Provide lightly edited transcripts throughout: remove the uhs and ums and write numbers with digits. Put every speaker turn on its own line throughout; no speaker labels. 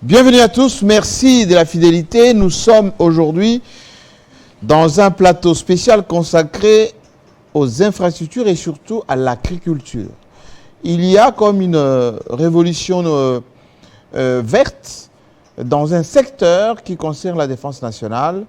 Bienvenue à tous, merci de la fidélité. Nous sommes aujourd'hui dans un plateau spécial consacré aux infrastructures et surtout à l'agriculture. Il y a comme une révolution verte dans un secteur qui concerne la défense nationale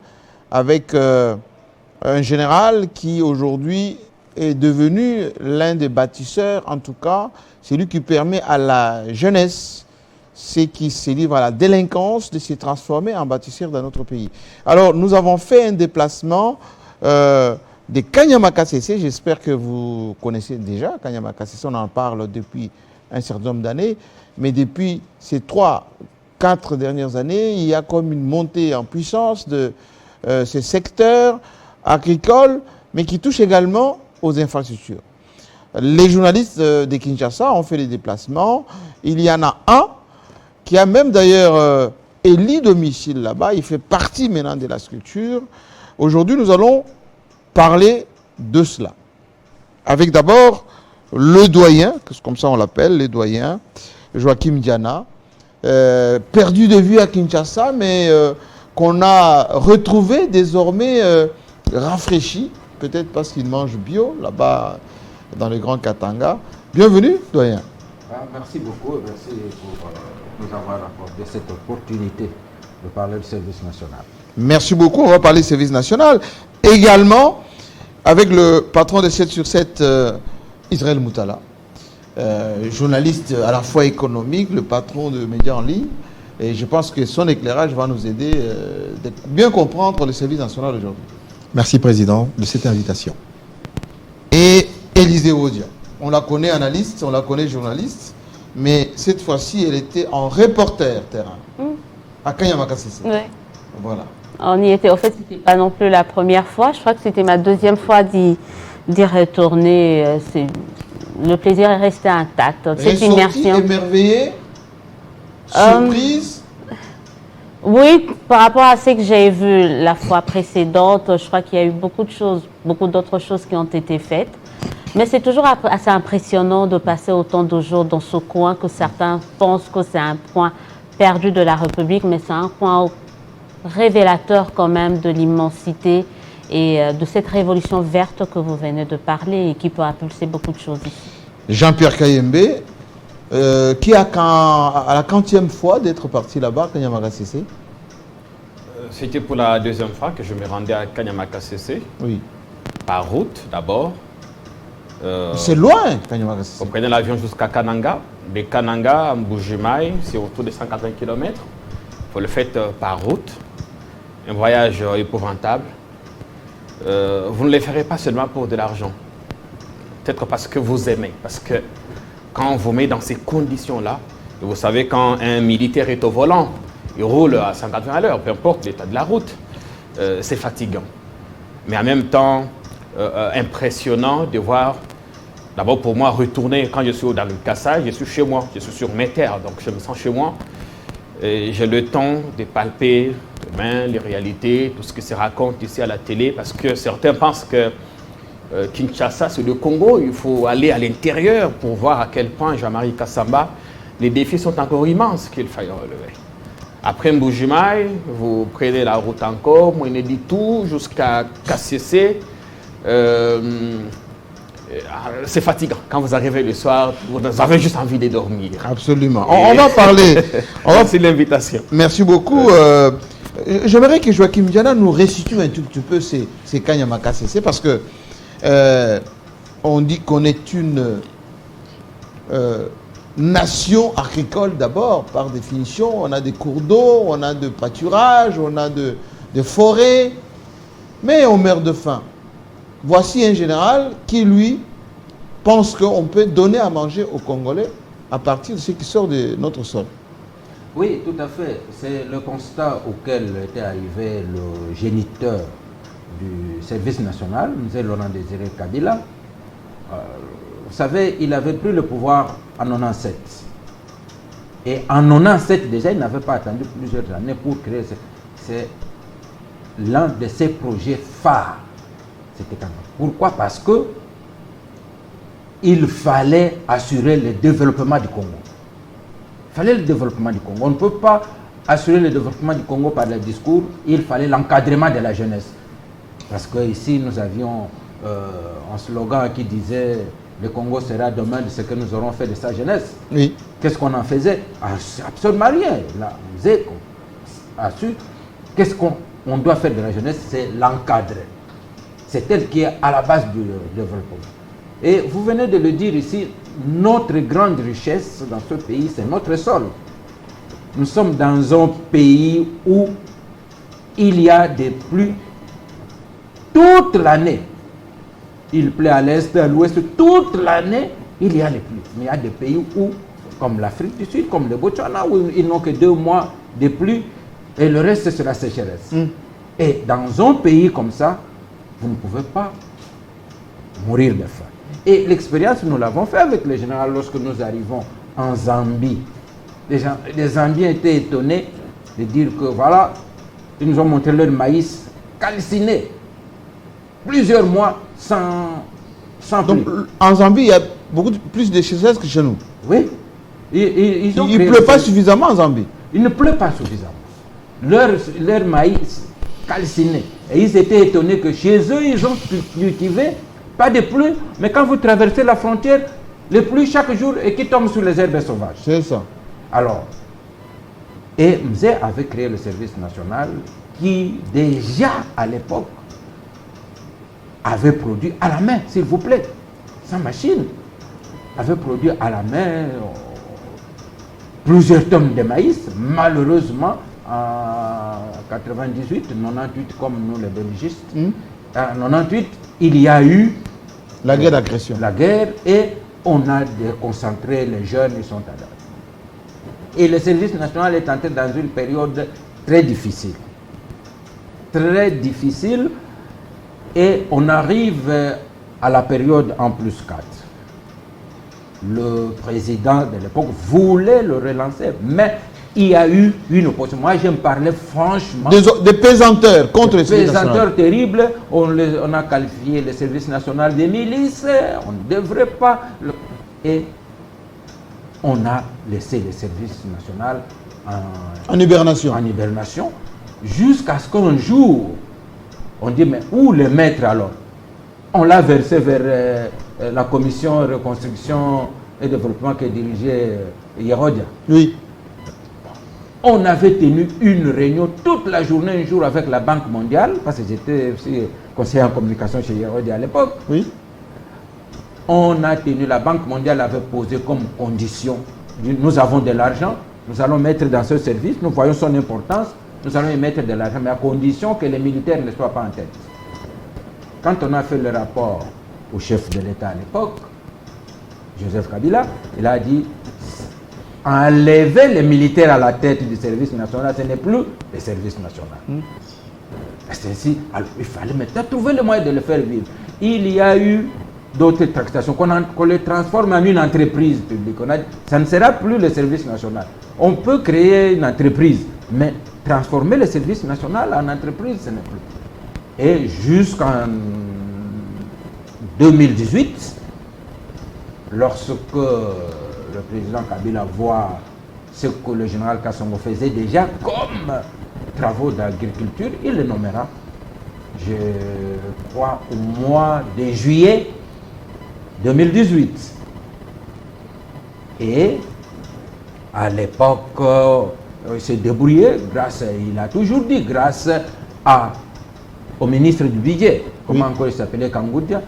avec un général qui aujourd'hui est devenu l'un des bâtisseurs, en tout cas, c'est lui qui permet à la jeunesse, ceux qui se livrent à la délinquance, de se transformer en bâtisseurs dans notre pays. Alors, nous avons fait un déplacement de Kanyamakasese. J'espère que vous connaissez déjà Kanyamakasese. On en parle depuis un certain nombre d'années. Mais depuis ces 3-4 dernières années, il y a comme une montée en puissance de ces secteurs agricoles, mais qui touchent également aux infrastructures. Les journalistes de Kinshasa ont fait des déplacements. Il y en a un qui a même d'ailleurs élu domicile là-bas. Il fait partie maintenant de la structure. Aujourd'hui, nous allons parler de cela. Avec d'abord le doyen, comme ça on l'appelle, le doyen, Joachim Diana, perdu de vue à Kinshasa, mais qu'on a retrouvé désormais rafraîchi, peut-être parce qu'il mange bio, là-bas dans le Grand Katanga. Bienvenue, doyen.
Merci beaucoup, merci pour nous avoir accordé cette opportunité de parler du service national.
Merci beaucoup, on va parler du service national. Également, avec le patron de 7 sur 7, Israël Moutala, journaliste à la fois économique, le patron de médias en ligne. Et je pense que son éclairage va nous aider de bien comprendre le service national aujourd'hui.
Merci, Président, de cette invitation.
Et Élisée Odia, on la connaît analyste, on la connaît journaliste, mais cette fois-ci, elle était en reporter terrain, à Kanyamakasese.
Oui.
Voilà.
On y était. En fait, c'était pas non plus la première fois. Je crois que c'était ma deuxième fois d'y retourner. Le plaisir est resté intact. Cette immersion.
Émerveillé, surprise.
Oui, par rapport à ce que j'ai vu la fois précédente, je crois qu'il y a eu beaucoup d'autres choses qui ont été faites. Mais c'est toujours assez impressionnant de passer autant de jours dans ce coin que certains pensent que c'est un point perdu de la République, mais c'est un coin révélateur quand même de l'immensité et de cette révolution verte que vous venez de parler et qui peut impulser beaucoup de choses ici.
Jean-Pierre Kayembe, qui a à la 40e fois d'être parti là-bas, Kanyamakasese.
C'était pour la deuxième fois que je me rendais à Kanyamakasese.
Oui.
Par route d'abord.
C'est loin, Kanyamakasese.
Vous prenez l'avion jusqu'à Kananga. De Kananga à Mbujimaï, c'est autour de 180 km. Vous le faites par route. Un voyage épouvantable. Vous ne le ferez pas seulement pour de l'argent. Peut-être parce que vous aimez. Parce que quand on vous met dans ces conditions-là, vous savez quand un militaire est au volant, il roule à 180 à l'heure, peu importe l'état de la route, c'est fatigant. Mais en même temps, impressionnant de voir, d'abord pour moi, retourner, quand je suis dans le Kassai, je suis chez moi, je suis sur mes terres, donc je me sens chez moi. J'ai le temps de palper les réalités, tout ce qui se raconte ici à la télé, parce que certains pensent que Kinshasa, c'est le Congo, il faut aller à l'intérieur pour voir à quel point Jean-Marie Kassamba, les défis sont encore immenses qu'il faille relever. Après Mbujimaï, vous prenez la route encore, Mweneditu jusqu'à Kasese. C'est fatigant. Quand vous arrivez le soir, vous avez juste envie de dormir.
Absolument. On va parler.
C'est l'invitation.
Merci beaucoup. J'aimerais que Joachim Diana nous resitue un tout petit peu ces Kanyamakasese parce que on dit qu'on est une nation agricole d'abord, par définition. On a des cours d'eau, on a de pâturage, on a de forêts, mais on meurt de faim. Voici un général qui, lui, pense qu'on peut donner à manger aux Congolais à partir de ce qui sort de notre sol.
Oui, tout à fait. C'est le constat auquel était arrivé le géniteur du service national, M. Laurent Désiré Kabila. Vous savez, il avait pris le pouvoir en 97. Et en 97, déjà, il n'avait pas attendu plusieurs années pour créer. C'est l'un de ses projets phares. Pourquoi? Parce que il fallait assurer le développement du Congo. Il fallait le développement du Congo. On ne peut pas assurer le développement du Congo par le discours, il fallait l'encadrement de la jeunesse. Parce qu'ici, nous avions un slogan qui disait « Le Congo sera demain de ce que nous aurons fait de sa jeunesse ».
Oui.
Qu'est-ce qu'on en faisait? Absolument rien. Là, on disait qu'est-ce qu'on doit faire de la jeunesse? C'est l'encadrer. C'est elle qui est à la base du développement. Et vous venez de le dire ici, notre grande richesse dans ce pays, c'est notre sol. Nous sommes dans un pays où il y a des pluies toute l'année. Il pleut à l'est, à l'ouest, toute l'année, il y a les pluies. Mais il y a des pays où, comme l'Afrique du Sud, comme le Botswana, où ils n'ont que 2 mois de pluie et le reste c'est la sécheresse. Et dans un pays comme ça, vous ne pouvez pas mourir de faim. Et l'expérience, nous l'avons fait avec le général lorsque nous arrivons en Zambie. Les Zambiens étaient étonnés de dire que voilà, ils nous ont montré leur maïs calciné. Plusieurs mois sans
Donc,
pluie.
en Zambie, il y a beaucoup plus de sécheresse que chez nous.
Oui. Il
ne pleut pas suffisamment en Zambie.
Il ne pleut pas suffisamment. Leur maïs calciné. Et ils étaient étonnés que chez eux, ils ont cultivé, pas de pluie, mais quand vous traversez la frontière, les pluies chaque jour et qui tombent sur les herbes sauvages.
C'est ça.
Alors, et Mzé avait créé le service national qui, déjà à l'époque, avait produit à la main, s'il vous plaît, sans machine, avait produit à la main plusieurs tonnes de maïs. Malheureusement, en 98, 98 comme nous les belgistes, en 98, il y a eu
la guerre d'agression.
La guerre, et on a déconcentré les jeunes, ils sont à l'heure. Et le service national est entré dans une période très difficile. Très difficile. Et on arrive à la période en plus 4. Le président de l'époque voulait le relancer, mais il y a eu une opposition. Moi, je me parlais franchement.
Des pesanteurs contre le service national.
Pesanteurs terribles. On a qualifié le service national des milices. On ne devrait pas. Et on a laissé le service national
en hibernation.
En hibernation. Jusqu'à ce qu'un jour, on dit, mais où le mettre alors? On l'a versé vers la commission reconstruction et développement que dirigeait Yerodia.
Oui.
On avait tenu une réunion toute la journée, un jour avec la Banque mondiale, parce que j'étais aussi conseiller en communication chez Yerodia à l'époque.
Oui.
On a tenu, la Banque mondiale avait posé comme condition, nous avons de l'argent, nous allons mettre dans ce service, nous voyons son importance, nous allons y mettre de l'argent, mais à condition que les militaires ne soient pas en tête. Quand on a fait le rapport au chef de l'État à l'époque, Joseph Kabila, il a dit enlever les militaires à la tête du service national, ce n'est plus le service national. C'est ainsi, alors il fallait maintenant trouver le moyen de le faire vivre. Il y a eu d'autres tractations, qu'on les transforme en une entreprise publique. Ça ne sera plus le service national. On peut créer une entreprise, mais transformer le service national en entreprise, ce n'est plus. Et jusqu'en 2018, lorsque le président Kabila voit ce que le général Kassongo faisait déjà comme travaux d'agriculture, il le nommera, je crois, au mois de juillet 2018. Et à l'époque, il s'est débrouillé grâce, il a toujours dit, grâce au ministre du budget, comment encore il s'appelait, Kangoudia,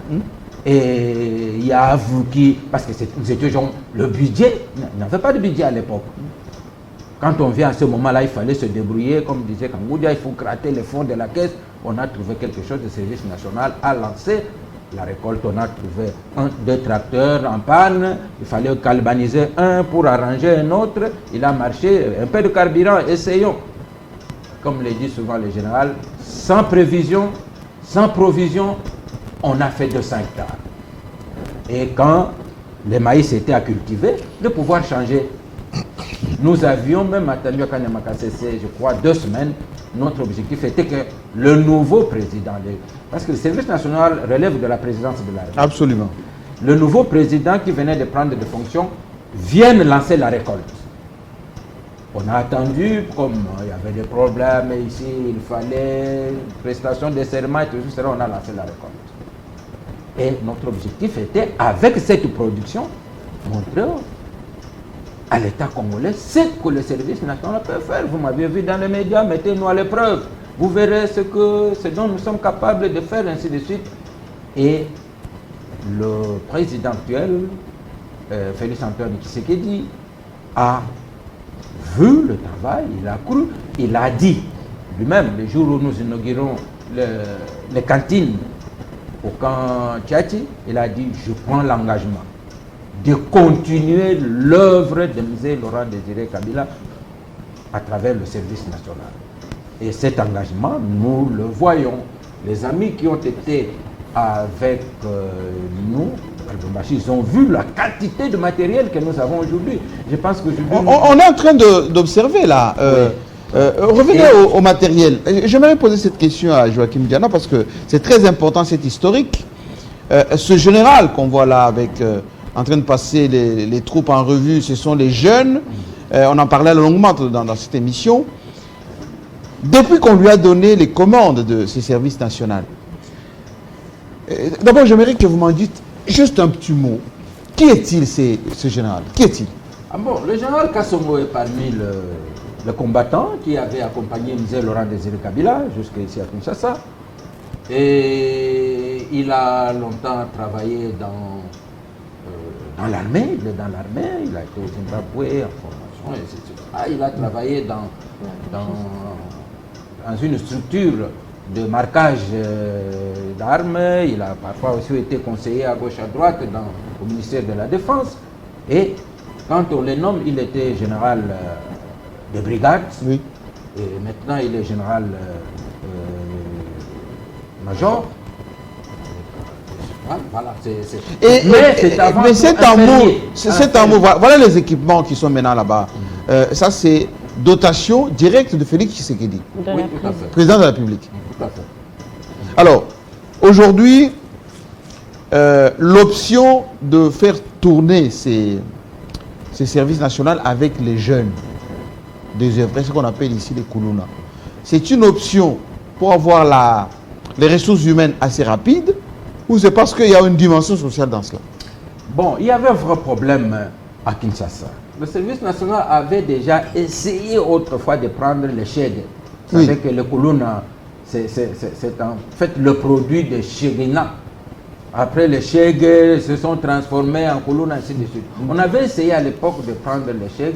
et il y a vous qui, parce que nous étions le budget, il n'avait pas de budget à l'époque. Quand on vient à ce moment-là, il fallait se débrouiller, comme disait Kangoudia, il faut gratter les fonds de la caisse. On a trouvé quelque chose de service national à lancer. La récolte, on a trouvé 2 tracteurs en panne, il fallait galvaniser un pour arranger un autre, il a marché, un peu de carburant, essayons. Comme le dit souvent le général, sans prévision, sans provision, on a fait 200 hectares. Et quand le maïs était à cultiver, de pouvoir changer. Nous avions même attendu à Kanyamakasese, je crois, 2 semaines. Notre objectif était que le nouveau président, parce que le service national relève de la présidence de la République.
Absolument.
Le nouveau président qui venait de prendre des fonctions vienne lancer la récolte. On a attendu, comme il y avait des problèmes ici, il fallait prestation de serment et tout ça, on a lancé la récolte. Et notre objectif était, avec cette production, montrer à l'État congolais ce que le service national peut faire. Vous m'avez vu dans les médias, mettez-nous à l'épreuve. Vous verrez ce dont nous sommes capables de faire, ainsi de suite. Et le président actuel, Félix Antoine Tshisekedi, a vu le travail, il a cru, il a dit lui-même, le jour où nous inaugurons les cantines au camp Tchati, il a dit, je prends l'engagement de continuer l'œuvre de M. Laurent Désiré Kabila à travers le service national. Et cet engagement, nous le voyons. Les amis qui ont été avec nous, ils ont vu la quantité de matériel que nous avons aujourd'hui. Je pense que
on est en train d'observer là. Revenez au matériel. J'aimerais poser cette question à Joachim Diana parce que c'est très important, c'est historique. Ce général qu'on voit là avec en train de passer les troupes en revue, ce sont les jeunes. On en parlait longuement dans cette émission. Depuis qu'on lui a donné les commandes de ces services nationaux, d'abord j'aimerais que vous m'en dites juste un petit mot. Qui est-il ce général? Qui est-il?
Bon, le général Kassongo est parmi les combattants qui avaient accompagné M. Laurent Désiré Kabila jusqu'ici à Kinshasa. Et il a longtemps travaillé dans l'armée, il est dans l'armée, il a été au Zimbabwe en formation, etc. Il a travaillé dans une structure de marquage d'armes, il a parfois aussi été conseiller à gauche à droite au ministère de la Défense. Et quand on le nomme, il était général de brigade,
oui.
Et maintenant il est général major. Voilà,
mais cet amour, voilà les équipements qui sont maintenant là-bas. Ça, c'est dotation directe de Félix Tshisekedi,
oui, tout à fait.
Président de la République.
Tout à fait.
Alors, aujourd'hui, l'option de faire tourner ces services nationaux avec les jeunes des œuvres, ce qu'on appelle ici les Koulouna, c'est une option pour avoir les ressources humaines assez rapides, ou c'est parce qu'il y a une dimension sociale dans cela?
Bon, il y avait un vrai problème à Kinshasa. Le service national avait déjà essayé autrefois de prendre les chèques. Vous savez que le Koulouna, c'est en fait le produit de Chegina. Après, les chèques se sont transformés en Koulouna, ainsi de suite. On avait essayé à l'époque de prendre les chèques,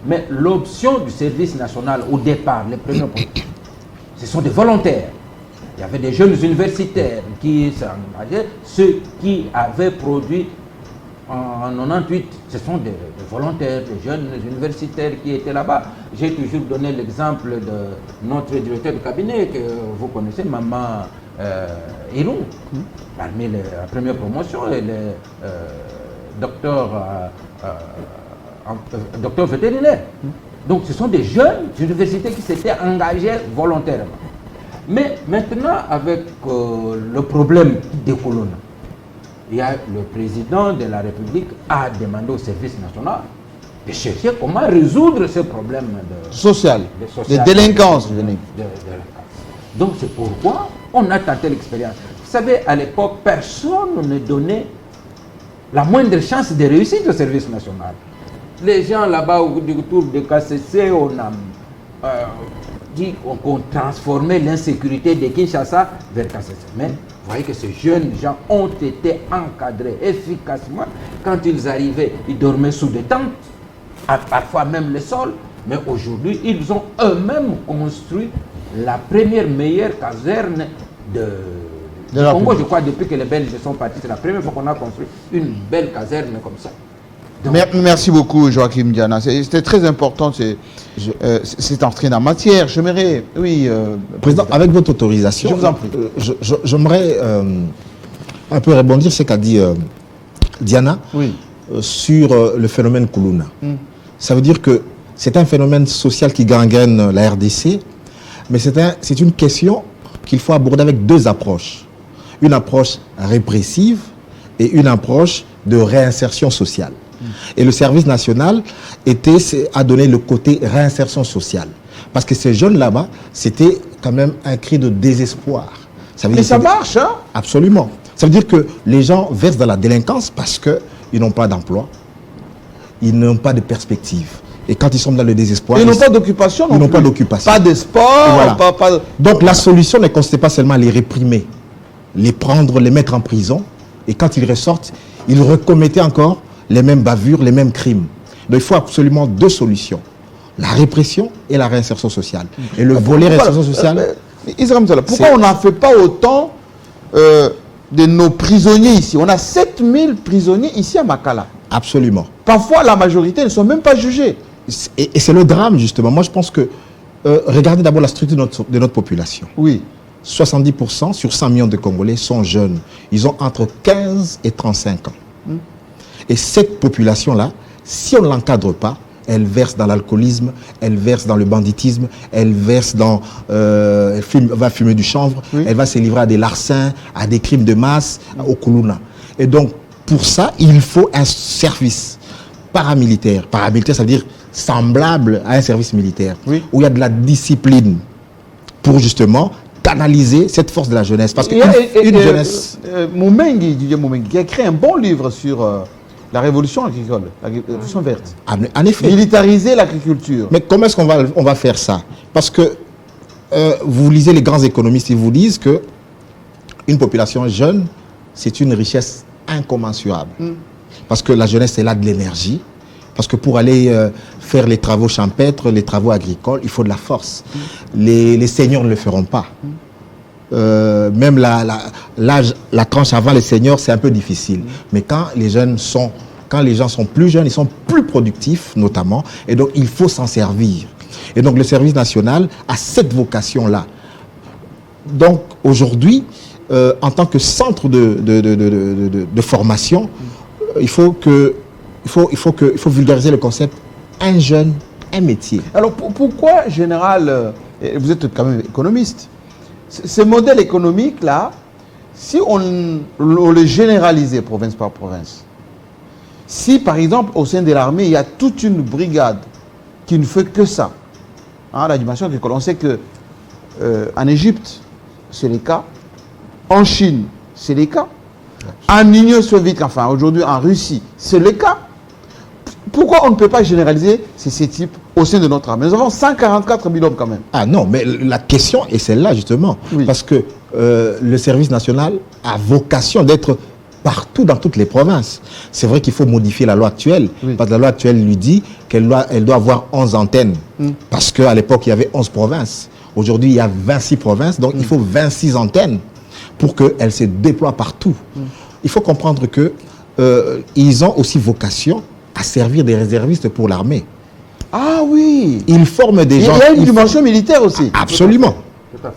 mais l'option du service national au départ, les premiers produits, ce sont des volontaires. Il y avait des jeunes universitaires qui s'engageaient, ceux qui avaient produit en 98, ce sont des volontaires, des jeunes universitaires qui étaient là-bas. J'ai toujours donné l'exemple de notre directeur de cabinet que vous connaissez, Maman Irou, parmi la première promotion, et les docteurs vétérinaires. Donc ce sont des jeunes universitaires qui s'étaient engagés volontairement. Mais maintenant, avec le problème des colonnes, il y a le président de la République a demandé au service national de chercher comment résoudre ce problème
de délinquance.
Donc c'est pourquoi on a tenté l'expérience. Vous savez, à l'époque, personne ne donnait la moindre chance de réussite au service national. Les gens là-bas autour de KCC, on a dit qu'on transformait l'insécurité de Kinshasa vers KCC. Mais vous voyez que ces jeunes gens ont été encadrés efficacement. Quand ils arrivaient, ils dormaient sous des tentes, parfois même le sol. Mais aujourd'hui, ils ont eux-mêmes construit la première meilleure caserne du Congo. Je crois depuis que les Belges sont partis, c'est la première fois qu'on a construit une belle caserne comme ça.
Donc, merci beaucoup, Joachim Diana. C'était très important, c'est entré dans la matière. J'aimerais, oui...
Président, avec votre autorisation,
je vous en prie.
J'aimerais un peu rebondir sur ce qu'a dit Diana sur le phénomène Koulouna. Ça veut dire que c'est un phénomène social qui gangrène la RDC, mais c'est une question qu'il faut aborder avec deux approches. Une approche répressive et une approche de réinsertion sociale. Et le service national a donné le côté réinsertion sociale. Parce que ces jeunes là-bas, c'était quand même un cri de désespoir.
Mais ça marche, hein?
Absolument. Ça veut dire que les gens versent dans la délinquance parce qu'ils n'ont pas d'emploi, ils n'ont pas de perspective. Et quand ils sont dans le désespoir...
Ils n'ont pas d'occupation non plus.
Ils n'ont pas d'occupation.
Pas de sport,
voilà. Donc la solution ne consistait pas seulement à les réprimer, les prendre, les mettre en prison. Et quand ils ressortent, ils recommettaient encore les mêmes bavures, les mêmes crimes. Donc il faut absolument deux solutions. La répression et la réinsertion sociale. Et le volet réinsertion sociale...
Israël Mzala, pourquoi on n'en fait pas autant de nos prisonniers ici? On a 7000 prisonniers ici à Makala.
Absolument.
Parfois, la majorité ne sont même pas jugés.
Et c'est le drame, justement. Moi, je pense que... regardez d'abord la structure de notre population.
Oui.
70% sur 100 millions de Congolais sont jeunes. Ils ont entre 15 et 35 ans. Et cette population-là, si on ne l'encadre pas, elle verse dans l'alcoolisme, elle verse dans le banditisme, elle verse dans... elle va fumer du chanvre, elle va se livrer à des larcins, à des crimes de masse, au Kuluna. Et donc, pour ça, il faut un service paramilitaire. Paramilitaire, ça veut dire semblable à un service militaire, où il y a de la discipline pour justement canaliser cette force de la jeunesse. Parce qu'une jeunesse...
Moumengi, qui a écrit un bon livre sur... la révolution agricole, la révolution verte.
En effet.
Militariser l'agriculture.
Mais comment est-ce qu'on va faire ça? Parce que vous lisez les grands économistes, ils vous disent que une population jeune, c'est une richesse incommensurable. Parce que la jeunesse, c'est là de l'énergie. Parce que pour aller faire les travaux champêtres, les travaux agricoles, il faut de la force. Les seniors ne le feront pas. Même la tranche avant les seniors, c'est un peu difficile. Mais quand les gens sont plus jeunes, ils sont plus productifs, notamment. Et donc, il faut s'en servir. Et donc, le service national a cette vocation-là. Donc, aujourd'hui, en tant que centre de formation, il faut vulgariser le concept un jeune, un métier.
Alors, pourquoi, général, vous êtes quand même économiste, ce modèle économique-là, si on le généralisait province par province, si par exemple au sein de l'armée, il y a toute une brigade qui ne fait que ça, hein, la dimension agricole, on sait qu'en Égypte, c'est le cas, en Chine, c'est le cas, en Union soviétique, enfin aujourd'hui en Russie, c'est le cas. Pourquoi on ne peut pas généraliser ces types au sein de notre armée? Nous avons 144 000 hommes quand même.
Ah non, mais la question est celle-là justement. Oui. Parce que le service national a vocation d'être partout dans toutes les provinces. C'est vrai qu'il faut modifier la loi actuelle. Oui. Parce que la loi actuelle lui dit qu'elle doit avoir 11 antennes. Parce qu'à l'époque, il y avait 11 provinces. Aujourd'hui, il y a 26 provinces. Donc, il faut 26 antennes pour qu'elles se déploient partout. Il faut comprendre qu'ils ont aussi vocation à servir des réservistes pour l'armée.
Ah oui.
Ils forment des gens...
Il y a une dimension militaire aussi.
Absolument.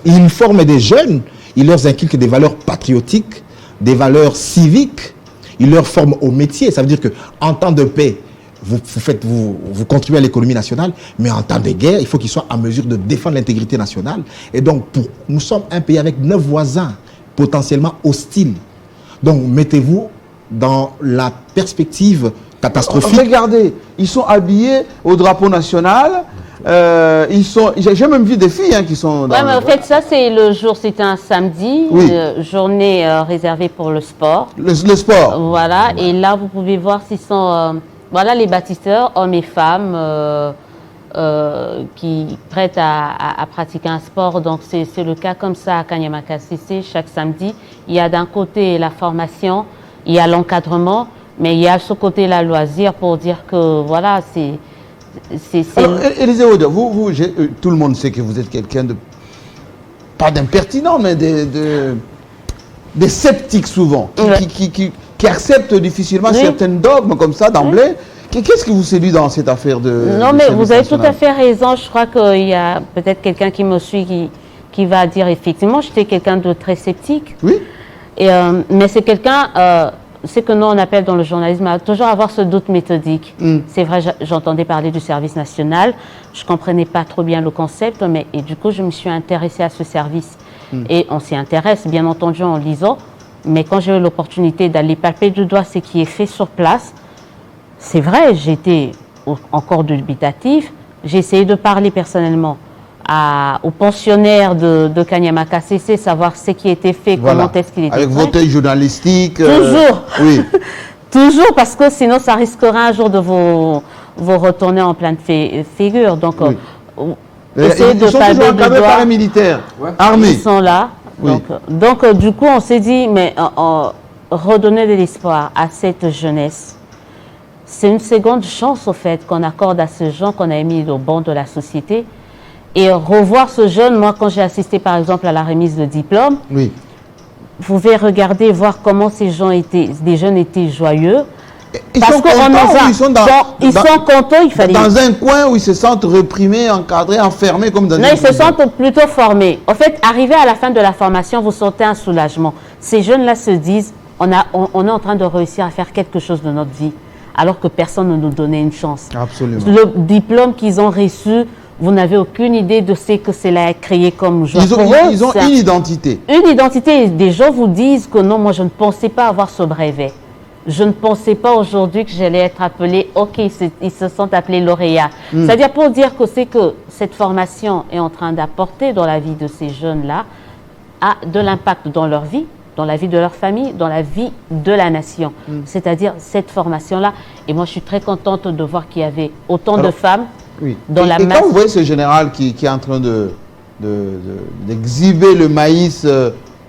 Ils forment des jeunes, ils leur inculquent des valeurs patriotiques, des valeurs civiques, ils leur forment au métier. Ça veut dire qu'en temps de paix, vous contribuez à l'économie nationale, mais en temps de guerre, il faut qu'ils soient en mesure de défendre l'intégrité nationale. Et donc, nous sommes un pays avec 9 voisins potentiellement hostiles. Donc, mettez-vous dans la perspective catastrophique.
Regardez, ils sont habillés au drapeau national. J'ai même vu des filles qui sont...
Oui, mais en fait, ça, c'est le jour, c'était un samedi, une journée réservée pour le sport.
Le sport.
Voilà, et là, vous pouvez voir s'ils sont... voilà les bâtisseurs, hommes et femmes, qui prêtent à pratiquer un sport. Donc, c'est le cas comme ça à Kanyamakasisi. Chaque samedi, il y a d'un côté la formation, il y a l'encadrement, mais il y a ce côté-là, loisir, pour dire que, voilà, c'est...
Alors, Élisée Oda, tout le monde sait que vous êtes quelqu'un de... pas d'impertinent, mais des sceptiques souvent, qui acceptent difficilement certains dogmes comme ça d'emblée. Qu'est-ce qui vous séduit dans cette affaire de...
Non, mais vous avez tout à fait raison. Je crois qu'il y a peut-être quelqu'un qui me suit qui va dire effectivement, j'étais quelqu'un de très sceptique.
Oui.
Mais c'est quelqu'un... c'est que nous, on appelle dans le journalisme à toujours avoir ce doute méthodique. C'est vrai, j'entendais parler du service national. Je ne comprenais pas trop bien le concept, et du coup, je me suis intéressée à ce service. Et on s'y intéresse, bien entendu, en lisant. Mais quand j'ai eu l'opportunité d'aller palper du doigt ce qui est fait sur place, c'est vrai, j'étais encore dubitatif. J'ai essayé de parler personnellement aux pensionnaires de Kanyamaka CC, savoir ce qui était fait, comment est-ce qu'il était fait.
Avec votre œil journalistique.
Toujours.
Oui.
Toujours, parce que sinon, ça risquerait un jour de vous retourner en pleine figure. Donc, essayez de
ils sont toujours encadrés par les militaires, armés.
Ils sont là.
Oui.
Donc, du coup, on s'est dit, mais redonner de l'espoir à cette jeunesse, c'est une seconde chance, au fait, qu'on accorde à ces gens qu'on a mis au banc de la société. Et revoir ce jeune, moi, quand j'ai assisté, par exemple, à la remise de diplôme,
oui.
Vous pouvez regarder, voir comment ces jeunes étaient joyeux.
Ils sont
contents, il fallait...
Dans un coin où ils se sentent reprimés, encadrés, enfermés comme dans
Non, ils se sentent plutôt formés. En fait, arrivé à la fin de la formation, vous sentez un soulagement. Ces jeunes-là se disent, on est en train de réussir à faire quelque chose de notre vie, alors que personne ne nous donnait une chance.
Absolument.
Le diplôme qu'ils ont reçu, vous n'avez aucune idée de ce que cela a créé comme joie.
Ils ont une identité.
Une identité. Des gens vous disent que non, moi je ne pensais pas avoir ce brevet. Je ne pensais pas aujourd'hui que j'allais être appelé, ok, ils se sont appelés lauréats. C'est-à-dire pour dire que c'est que cette formation est en train d'apporter dans la vie de ces jeunes-là de l'impact dans leur vie, dans la vie de leur famille, dans la vie de la nation. C'est-à-dire cette formation-là. Et moi je suis très contente de voir qu'il y avait autant de femmes.
Oui.
Dans la
et
masse...
quand vous voyez ce général qui est en train d'exhiber le maïs,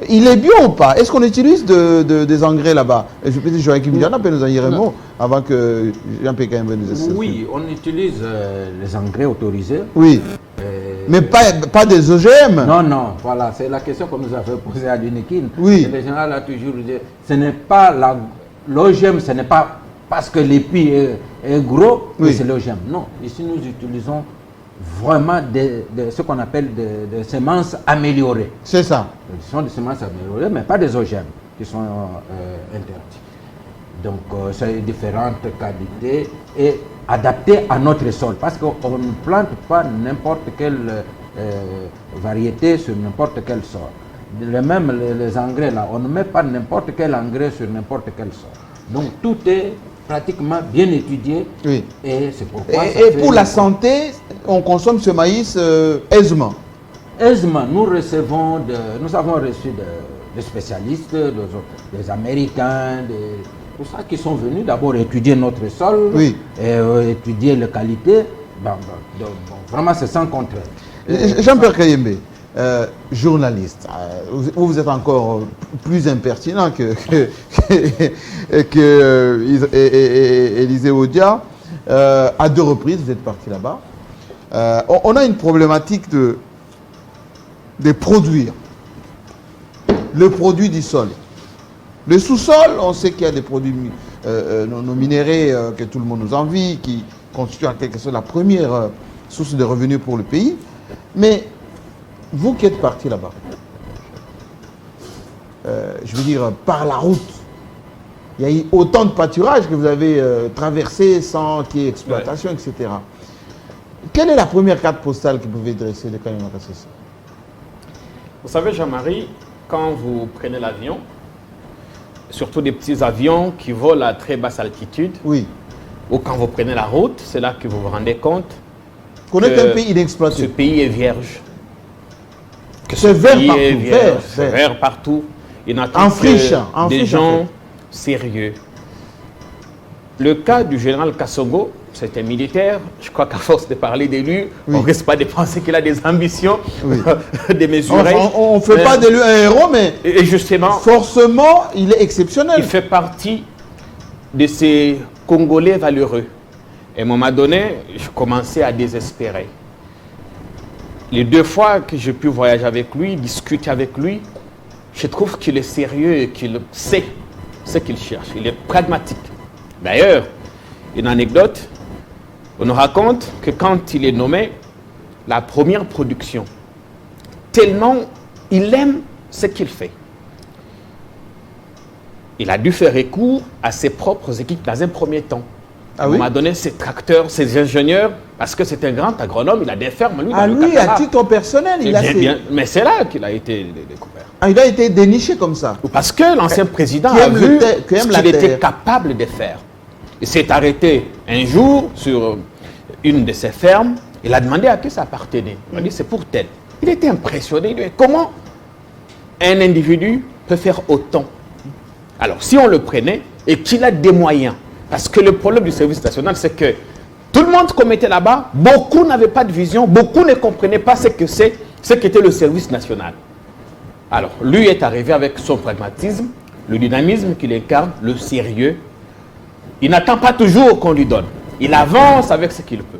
il est bio ou pas? Est-ce qu'on utilise des engrais là-bas? Je peux dire, Joachim Diana peut nous en dire un mot avant que Jean-Pierre Kayembe nous explique.
Oui, on utilise les engrais autorisés.
Oui. Mais pas des OGM.
Non, voilà, c'est la question qu'on nous avait posée à l'UNIKIN.
Oui.
Le général a toujours dit, ce n'est pas l'OGM, ce n'est pas parce que l'épi est gros,
oui.
C'est l'OGM. Non, ici nous utilisons vraiment ce qu'on appelle des semences améliorées.
C'est ça.
Ce sont des semences améliorées, mais pas des OGM qui sont interdites. Donc, c'est différentes qualités et adaptées à notre sol. Parce qu'on ne plante pas n'importe quelle variété sur n'importe quel sol. Même les engrais, là, on ne met pas n'importe quel engrais sur n'importe quel sol. Donc, tout est pratiquement bien étudié.
Oui.
Et c'est pourquoi...
Et pour la santé, on consomme ce maïs aisément.
Aisément, nous avons reçu des spécialistes, des Américains, tout ça qui sont venus d'abord étudier notre sol,
oui.
Et étudier les qualités. Vraiment, c'est sans contraire.
Jean-Pierre Kayembe, journaliste, vous êtes encore plus impertinent que Élisée Odia. À 2 reprises, vous êtes parti là-bas. On a une problématique de produire le produit du sol. Le sous-sol, on sait qu'il y a des produits nos minéraux que tout le monde nous envie, qui constituent en quelque sorte la première source de revenus pour le pays. Mais vous qui êtes parti là-bas, je veux dire, par la route, il y a eu autant de pâturages que vous avez traversé sans qu'il y ait exploitation, etc. Quelle est la première carte postale que vous pouvez dresser de Kanyamaka CC?
Vous savez, Jean-Marie, quand vous prenez l'avion, surtout des petits avions qui volent à très basse altitude,
oui.
Ou quand vous prenez la route, c'est là que vous vous rendez compte
qu'on est un pays inexploité.
Ce pays est vierge.
C'est vert partout.
C'est vert partout. Il n'y a des gens sérieux. Le cas du général Kassongo, c'était militaire. Je crois qu'à force de parler de lui, on ne risque pas de penser qu'il a des ambitions démesurées.
On ne fait pas de lui un héros, mais
et justement,
forcément, il est exceptionnel.
Il fait partie de ces Congolais valeureux. Et à un moment donné, je commençais à désespérer. Les 2 fois que j'ai pu voyager avec lui, discuter avec lui, je trouve qu'il est sérieux et qu'il sait ce qu'il cherche. Il est pragmatique. D'ailleurs, une anecdote, on nous raconte que quand il est nommé, la première production, tellement il aime ce qu'il fait, il a dû faire recours à ses propres équipes dans un premier temps.
Ah
on m'a donné ses tracteurs, ses ingénieurs, parce que c'est un grand agronome, il a des fermes, lui, dans le
lui,
Katara.
à titre personnel, il a fait...
Mais c'est là qu'il a été découvert.
Ah, il a été déniché comme ça.
Parce que l'ancien président a vu ce qu'il était capable de faire. Il s'est arrêté un jour sur une de ses fermes. Il a demandé à qui ça appartenait. Il a dit, c'est pour tel. Il était impressionné. Il dit, comment un individu peut faire autant? Alors, si on le prenait et qu'il a des moyens, parce que le problème du service national, c'est que tout le monde qu'on mettait là-bas, beaucoup n'avaient pas de vision, beaucoup ne comprenaient pas ce qu'était le service national. Alors, lui est arrivé avec son pragmatisme, le dynamisme qu'il incarne, le sérieux. Il n'attend pas toujours qu'on lui donne. Il avance avec ce qu'il peut.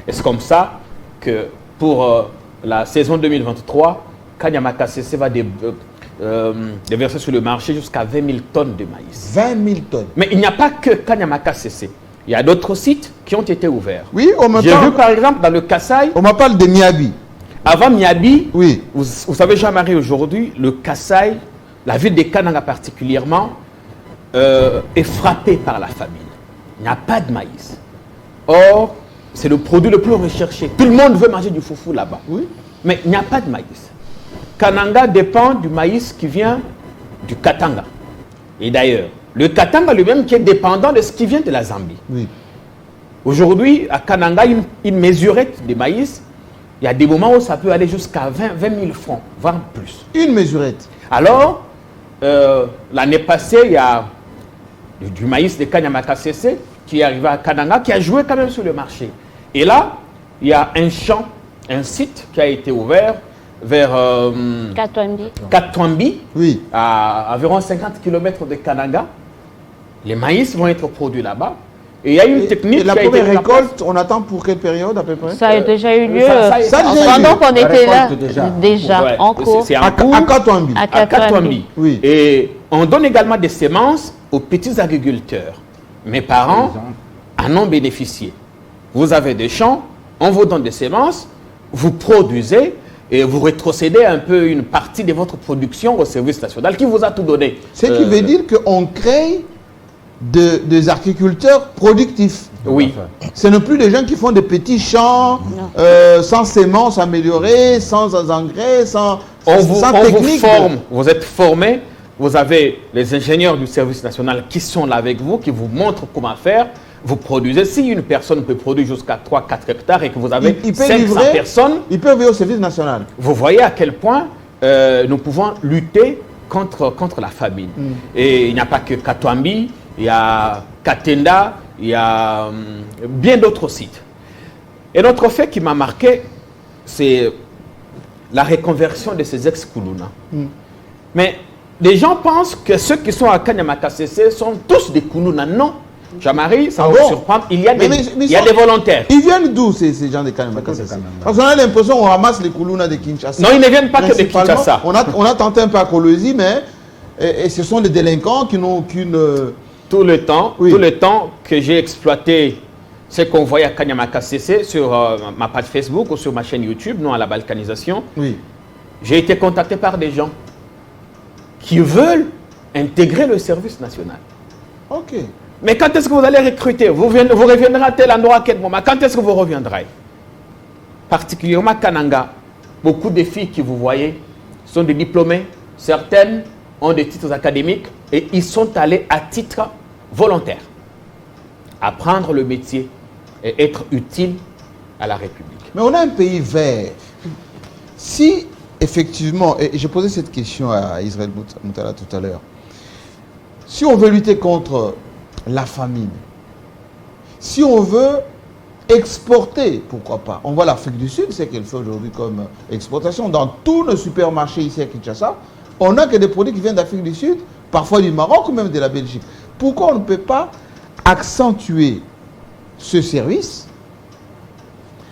Et c'est comme ça que pour la saison 2023, Kanyama KCC va déverser sur le marché jusqu'à 20 000 tonnes de maïs.
20 000 tonnes.
Mais il n'y a pas que Kanyama KCC. Il y a d'autres sites qui ont été ouverts.
Oui,
J'ai vu par exemple dans le Kasaï.
On m'appelle de Miabi.
Avant Miabi,
oui.
Vous savez, Jean-Marie, aujourd'hui, le Kasaï, la ville de Kananga particulièrement, est frappée par la famine. Il n'y a pas de maïs. Or, c'est le produit le plus recherché. Tout le monde veut manger du foufou là-bas.
Oui.
Mais il n'y a pas de maïs. Kananga dépend du maïs qui vient du Katanga. Et d'ailleurs, le Katanga lui-même qui est dépendant de ce qui vient de la Zambie.
Oui.
Aujourd'hui, à Kananga, une mesurette de maïs, il y a des moments où ça peut aller jusqu'à 20 000 francs, voire plus.
Une mesurette.
Alors, l'année passée, il y a du maïs de Kanyama KCC qui est arrivé à Kananga, qui a joué quand même sur le marché. Et là, il y a un champ, un site qui a été ouvert vers Katwambi,
oui.
À environ 50 km de Kananga. Les maïs vont être produits là-bas. Et il y a une technique.
Et la première récolte, on attend pour quelle période à peu près?
Ça a déjà eu lieu
pendant
qu'on était là, déjà
ouais,
en cours.
C'est en cours.
À Katwambi.
À Katwambi.
Oui.
Et on donne également des semences aux petits agriculteurs. Mes parents en ont bénéficié. Vous avez des champs, on vous donne des semences, vous produisez et vous rétrocédez un peu une partie de votre production au service national qui vous a tout donné.
Ce qui veut dire qu'on crée des agriculteurs productifs.
Oui.
Ce n'est plus des gens qui font des petits champs sans semences améliorées, sans engrais, sans technique.
Vous forme, vous êtes formés, vous avez les ingénieurs du service national qui sont là avec vous, qui vous montrent comment faire. Vous produisez. Si une personne peut produire jusqu'à 3-4 hectares et que vous avez 500 personnes,
il peut venir au service national.
Vous voyez à quel point nous pouvons lutter contre la famine. Et il n'y a pas que Katwambi, il y a Katenda, il y a bien d'autres sites. Et l'autre fait qui m'a marqué, c'est la reconversion de ces ex-Kuluna. Mais les gens pensent que ceux qui sont à Kanyama KCC sont tous des Kuluna. Non. Jean-Marie, ça va vous surprendre. Il y a des volontaires.
Ils viennent d'où ces gens de Kanyama KCC? Parce qu'on a l'impression qu'on ramasse les Kuluna de Kinshasa.
Non, ils ne viennent pas que de Kinshasa.
On a tenté un peu à Kolwezi, mais et ce sont des délinquants qui n'ont aucune...
Tout le temps que j'ai exploité ce qu'on voyait à Kanyama KCC sur ma page Facebook ou sur ma chaîne YouTube, non à la balkanisation, j'ai été contacté par des gens qui veulent intégrer le service national.
Ok.
Mais quand est-ce que vous allez recruter? Vous reviendrez à tel endroit, à quel moment? Quand est-ce que vous reviendrez? Particulièrement Kananga, beaucoup de filles que vous voyez sont des diplômés. Certaines ont des titres académiques et ils sont allés à titre volontaire apprendre le métier et être utile à la République.
Mais on a un pays vert. Si, effectivement, et j'ai posé cette question à Israël Moutala tout à l'heure, si on veut lutter contre la famine, si on veut exporter, pourquoi pas? On voit l'Afrique du Sud, c'est qu'elle fait aujourd'hui comme exportation. Dans tous nos supermarchés ici à Kinshasa, on n'a que des produits qui viennent d'Afrique du Sud, parfois du Maroc ou même de la Belgique. Pourquoi on ne peut pas accentuer ce service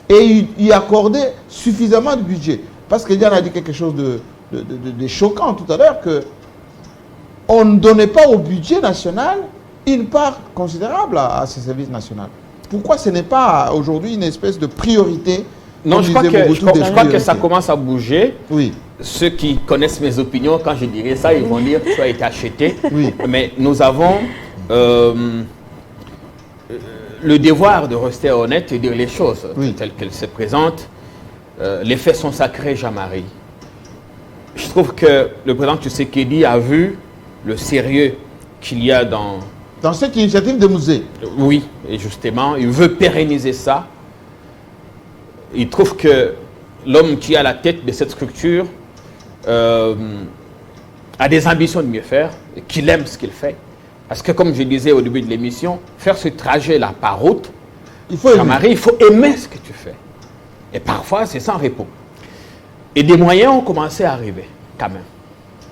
et y accorder suffisamment de budget? Parce que Diane a dit quelque chose de choquant tout à l'heure, que on ne donnait pas au budget national une part considérable à ce service national. Pourquoi ce n'est pas aujourd'hui une espèce de priorité?
Non, je crois que ça commence à bouger.
Oui.
Ceux qui connaissent mes opinions, quand je dirais ça, ils vont dire que ça a été acheté.
Oui.
Mais nous avons le devoir de rester honnête et dire les choses telles qu'elles se présentent. Les faits sont sacrés, Jean-Marie. Je trouve que le président Tshisekedi a vu le sérieux qu'il y a dans
Dans cette initiative de musée.
Oui, et justement, il veut pérenniser ça. Il trouve que l'homme qui est à la tête de cette structure a des ambitions de mieux faire, et qu'il aime ce qu'il fait. Parce que comme je disais au début de l'émission, faire ce trajet-là par route, Jean-Marie, il faut aimer ce que tu fais. Et parfois, c'est sans repos. Et des moyens ont commencé à arriver, quand même.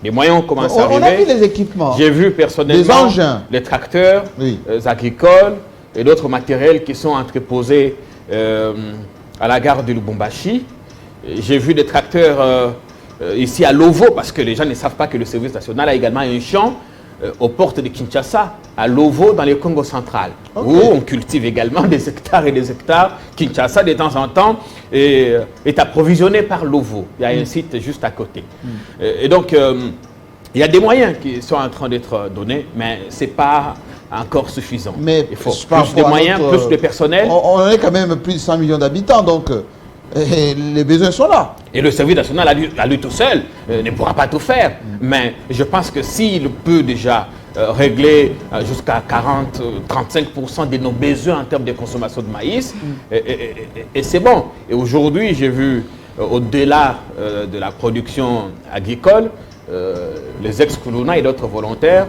Des moyens ont commencé à arriver.
On a vu les équipements.
J'ai vu personnellement
des engins.
Les tracteurs agricoles et d'autres matériels qui sont entreposés à la gare de Lubumbashi. J'ai vu des tracteurs ici à Lovo, parce que les gens ne savent pas que le service national a également un champ aux portes de Kinshasa, à Lovo, dans le Congo central, où on cultive également des hectares et des hectares. Kinshasa, de temps en temps, est approvisionné par Lovo. Il y a un site juste à côté. Et donc, il y a des moyens qui sont en train d'être donnés, mais ce n'est pas encore suffisant.
Mais
il faut plus de moyens, plus de personnel.
On est quand même plus de 100 millions d'habitants, donc les besoins sont là. Et
le service national, à lui tout seul, ne pourra pas tout faire. Mais je pense que s'il peut déjà régler jusqu'à 40-35% de nos besoins en termes de consommation de maïs, et c'est bon. Et aujourd'hui, j'ai vu, au-delà de la production agricole, les ex-Kuluna et d'autres volontaires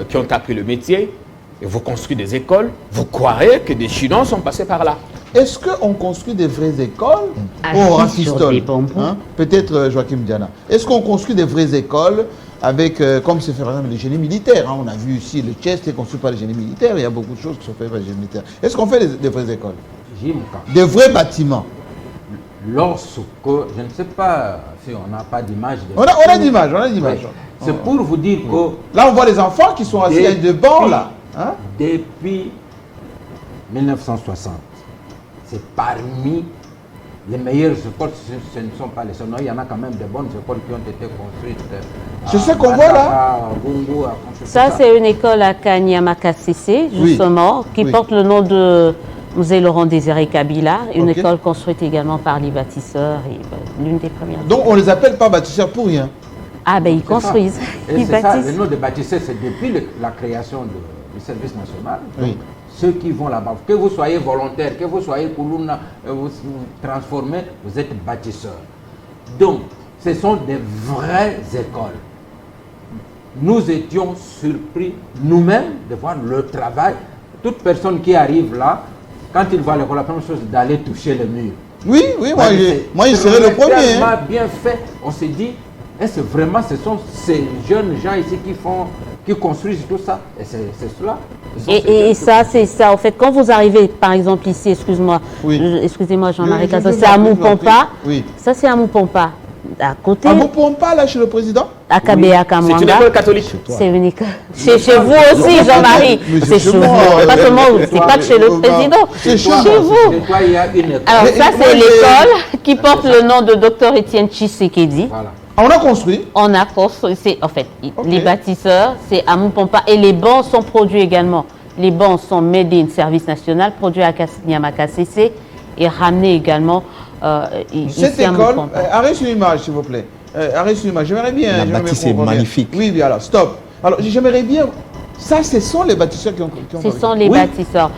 qui ont appris le métier, et vous construisez des écoles, vous croirez que des Chinois sont passés par là.
Est-ce qu'on construit des vraies écoles ou on rafistole Peut-être Joachim Diana. Est-ce qu'on construit des vraies écoles avec, comme c'est fait par exemple le génie militaire, on a vu ici le Tchèque est construit par le génie militaire, il y a beaucoup de choses qui sont faites par le génie militaire. Est-ce qu'on fait des vraies écoles? Des vrais bâtiments?
Lorsque, je ne sais pas si on n'a pas d'image.
On a d'image,
C'est pour vous dire que...
Là, on voit les enfants qui sont assis à de bancs, là. Hein?
Depuis 1960, c'est parmi les meilleures écoles, ce ne sont pas les seuls. Il y en a quand même de bonnes écoles qui ont été construites.
C'est ce qu'on voit là.
Ça, c'est une école à Kanyamakasese, justement, qui porte le nom de Musée Laurent Désiré Kabila, une école construite également par les bâtisseurs, et l'une des premières.
Donc on ne les appelle pas bâtisseurs pour rien.
Ah ben ils construisent.
Et c'est ça, le nom de bâtisseurs, c'est depuis la création du service national. Donc, ceux qui vont là-bas, que vous soyez volontaire, que vous soyez Kuluna, vous transformez, vous êtes bâtisseurs. Donc, ce sont des vraies écoles. Nous étions surpris nous-mêmes de voir le travail. Toute personne qui arrive là, quand il voit l'école, la première chose, d'aller toucher le mur.
Oui, moi je serais le premier.
C'est tellement bien fait. On s'est dit, est-ce vraiment ce sont ces jeunes gens ici qui construisent tout ça? Et c'est cela.
Et ça, c'est ça. En fait, quand vous arrivez, par exemple, ici, excusez-moi Jean-Marie Cazot, c'est à Moupompa. Ça, c'est à Moupompa. À côté.
À Moupompa, là, chez le président?
À Kabea Kamwanga.
C'est une école catholique.
C'est une école. Chez vous aussi, Jean-Marie. C'est chez vous. Pas seulement, c'est pas que chez le président. C'est chez vous. Alors, ça, c'est l'école qui porte le nom de Dr Étienne Tshisekedi.
Voilà.
On a construit?
On a construit. En fait, les bâtisseurs, c'est à Moupompa. Et les bancs sont produits également. Les bancs sont made in service national, produits à Kanyamakasese et ramenés également
cette école, arrête sur l'image, s'il vous plaît. Arrête sur l'image. J'aimerais bien.
La bâtisse est magnifique.
Oui, alors, stop. Alors, j'aimerais bien. Ça, ce sont les bâtisseurs qui ont
ce sont les bâtisseurs.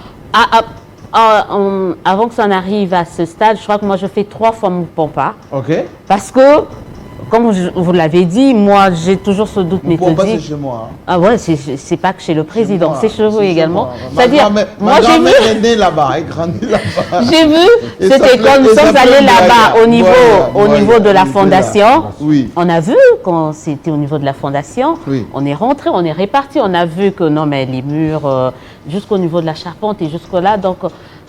Avant que ça n'arrive à ce stade, je crois que moi, je fais 3 fois Moupompa.
OK.
Parce que, comme vous l'avez dit, moi, j'ai toujours ce doute méthodique.
Moupompa, c'est chez moi. Hein.
Ah ouais, c'est pas que chez le président, c'est chez vous également.
C'est-à-dire, moi, j'ai vu. Elle est née là-bas, elle est grandie là-bas.
J'ai vu cette école, nous sommes allés là-bas au niveau de la fondation.
Oui.
On a vu quand c'était au niveau de la fondation, on est rentré, on est réparti, on a vu que non, mais les murs, jusqu'au niveau de la charpente et jusque-là, donc.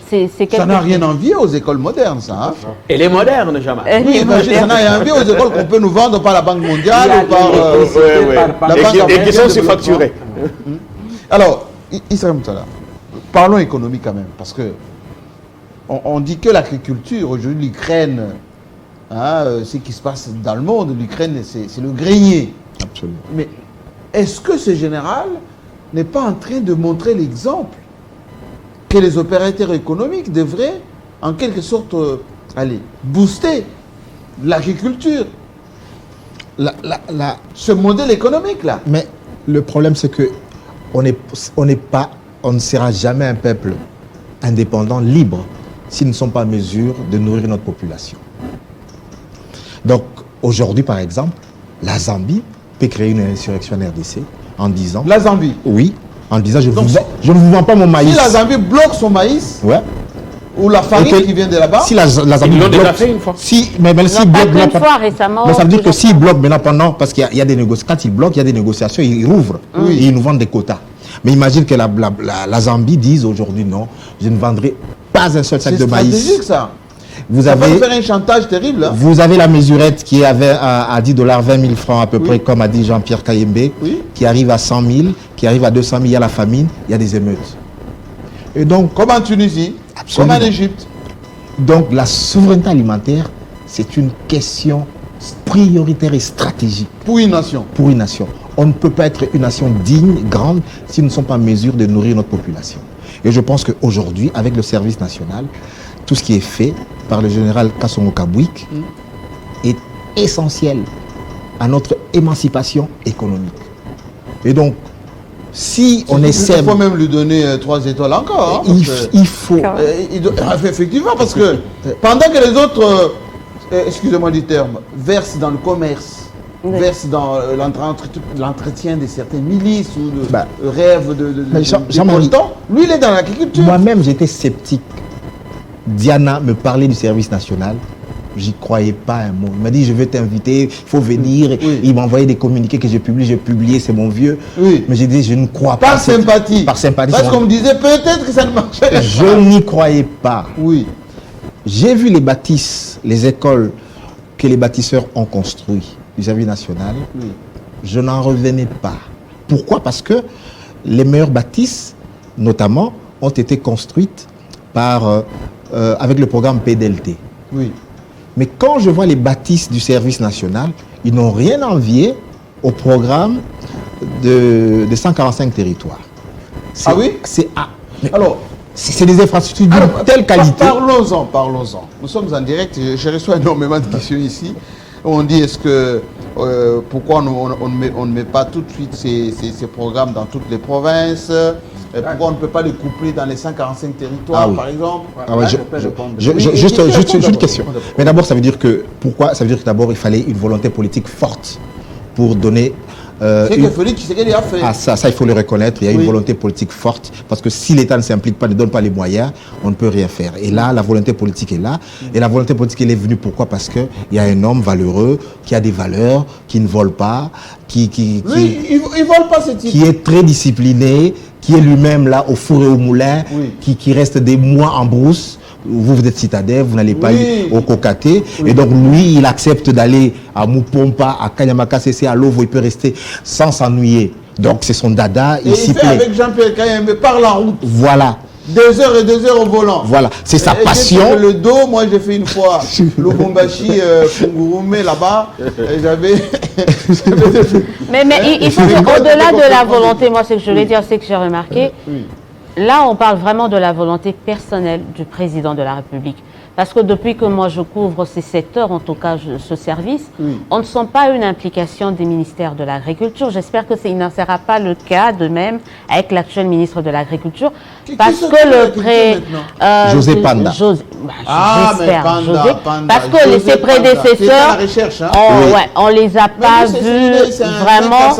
Ça n'a rien envié aux écoles modernes, ça. Hein?
Et les modernes, jamais.
Ça n'a rien envié aux écoles qu'on peut nous vendre par la Banque mondiale ou par
la Banque et qui sont surfacturées.
Alors, Israël Moussala, parlons économie quand même, parce que on dit que l'agriculture, aujourd'hui, l'Ukraine, ce qui se passe dans le monde, l'Ukraine, c'est le grenier.
Absolument.
Mais est-ce que ce général n'est pas en train de montrer l'exemple que les opérateurs économiques devraient, en quelque sorte, booster l'agriculture, ce modèle économique-là?
Mais le problème, c'est que on ne sera jamais un peuple indépendant, libre, si nous ne sommes pas en mesure de nourrir notre population. Donc, aujourd'hui, par exemple, la Zambie peut créer une insurrection en RDC en disant...
La Zambie?
Oui, en disant je ne vous vends pas mon maïs.
Si la Zambie bloque son maïs,
ouais.
ou la farine qui vient de là-bas,
si la Zambie
ils l'ont
bloque,
déjà fait une fois.
Si, mais s'il
pas
bloque
qu'une fois récemment.
mais ça veut dire que
plusieurs
s'il bloque maintenant pendant, parce qu'il y a des négociations, quand il bloque, il y a des négociations, ils rouvrent et ils nous vendent des quotas. Mais imagine que la Zambie dise aujourd'hui non, je ne vendrai pas un seul sac de maïs.
C'est stratégique ça.
Vous
Ça
avez,
va faire un chantage terrible. Hein.
vous avez la mesurette qui avait à $10, 20 000 francs à peu près, comme a dit Jean-Pierre Kayembe, qui arrive à 100 000, qui arrive à 200 000, il y a la famine, il y a des émeutes. Et donc,
Comme en Tunisie,
Absolument.
comme en Égypte.
Donc la souveraineté alimentaire, c'est une question prioritaire et stratégique
Pour une nation.
pour une nation. On ne peut pas être une nation digne, grande, si nous ne sommes pas en mesure de nourrir notre population. Et je pense qu'aujourd'hui, avec le service national, tout ce qui est fait par le général Kassongo Kabouik est essentiel à notre émancipation économique. Et donc, si on essaie...
Il faut même lui donner 3 étoiles encore. Hein,
il faut...
effectivement, parce que pendant que les autres, excusez-moi du terme, versent dans le commerce, versent dans l'entretien de certaines milices ou de rêves de
Jean-Marie,
lui il est dans l'agriculture.
Moi-même, j'étais sceptique. Diana me parlait du service national. J'y croyais pas un mot. Il m'a dit, je veux t'inviter, il faut venir. Il m'a envoyé des communiqués que j'ai publié, c'est mon vieux. Mais j'ai dit, je ne crois pas.
Par sympathie.
Par sympathie.
Parce qu'on me disait, peut-être que ça ne marcherait pas.
Je n'y croyais pas.
Oui.
J'ai vu les bâtisses, les écoles que les bâtisseurs ont construites du service national. Je n'en revenais pas. Pourquoi? Parce que les meilleures bâtisses, notamment, ont été construites avec le programme PDLT.
Oui.
Mais quand je vois les bâtisses du service national, ils n'ont rien envié au programme de 145 territoires.
Ah oui? Alors,
c'est des infrastructures d'une telle qualité.
Parlons-en. Nous sommes en direct. Je reçois énormément de questions ici. On dit, est-ce que pourquoi on ne met pas tout de suite ces programmes dans toutes les provinces? Pourquoi on ne peut pas les coupler dans les 145 territoires, par exemple?
Juste une question. Mais d'abord, ça veut dire que d'abord, il fallait une volonté politique forte pour donner...
C'est que Félix Tshisekedi a fait.
Ça, il faut le reconnaître. Il y a une volonté politique forte. Parce que si l'État ne s'implique pas, ne donne pas les moyens, on ne peut rien faire. Et là, la volonté politique est là. Et la volonté politique, elle est venue pourquoi? Parce qu'il y a un homme valeureux, qui a des valeurs, qui ne vole pas,
il ne vole pas ce type.
Qui est très discipliné, qui est lui-même là au four et au moulin, qui reste des mois en brousse. Vous êtes citadin, vous n'allez pas au Kokaté. Et donc lui, il accepte d'aller à Mupompa, à Kanyamaka CC, à Lovo, il peut rester sans s'ennuyer. Donc c'est son dada, il s'y plaît.
Avec Jean-Pierre Kayembe par la route.
Voilà.
2 heures et 2 heures au volant.
Voilà, c'est sa passion.
Le dos, moi j'ai fait une fois Lubumbashi, Fungurume là-bas. J'avais.
Mais il faut dire, au-delà de la volonté, moi ce que je voulais dire, c'est que j'ai remarqué. Là, on parle vraiment de la volonté personnelle du président de la République. Parce que depuis que moi je couvre ces secteurs, en tout cas ce service, on ne sent pas une implication des ministères de l'Agriculture. J'espère que il n'en sera pas le cas de même avec l'actuel ministre de l'Agriculture. Parce que
José Panda.
Parce que ses prédécesseurs, on les a pas vus vraiment,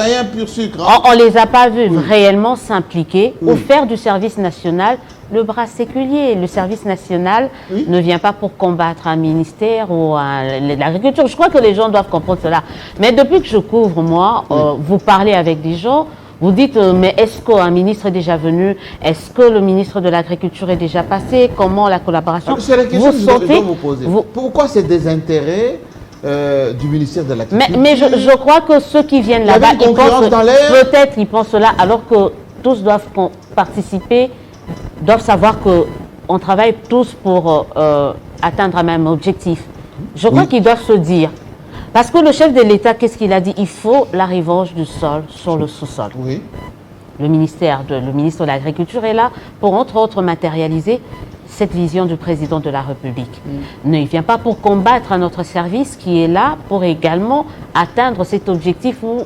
on les a pas vus réellement s'impliquer ou faire du service national le bras séculier. Le service national ne vient pas pour combattre un ministère ou l'agriculture. Je crois que les gens doivent comprendre cela. Mais depuis que je couvre, moi, vous parlez avec des gens, vous dites, mais est-ce qu'un ministre est déjà venu? Est-ce que le ministre de l'Agriculture est déjà passé? Comment la collaboration?
C'est la question que je dois vous poser. Pourquoi ces désintérêts du ministère de l'Agriculture?
Mais je crois que ceux qui viennent là-bas, peut-être ils pensent cela, alors que tous doivent participer, doivent savoir qu'on travaille tous pour atteindre un même objectif. Je crois qu'ils doivent se dire. Parce que le chef de l'État, qu'est-ce qu'il a dit? Il faut la revanche du sol sur le sous-sol. Le ministre de l'Agriculture est là pour, entre autres, matérialiser. cette vision du président de la République. Ne, il ne vient pas pour combattre un autre service qui est là pour également atteindre cet objectif ou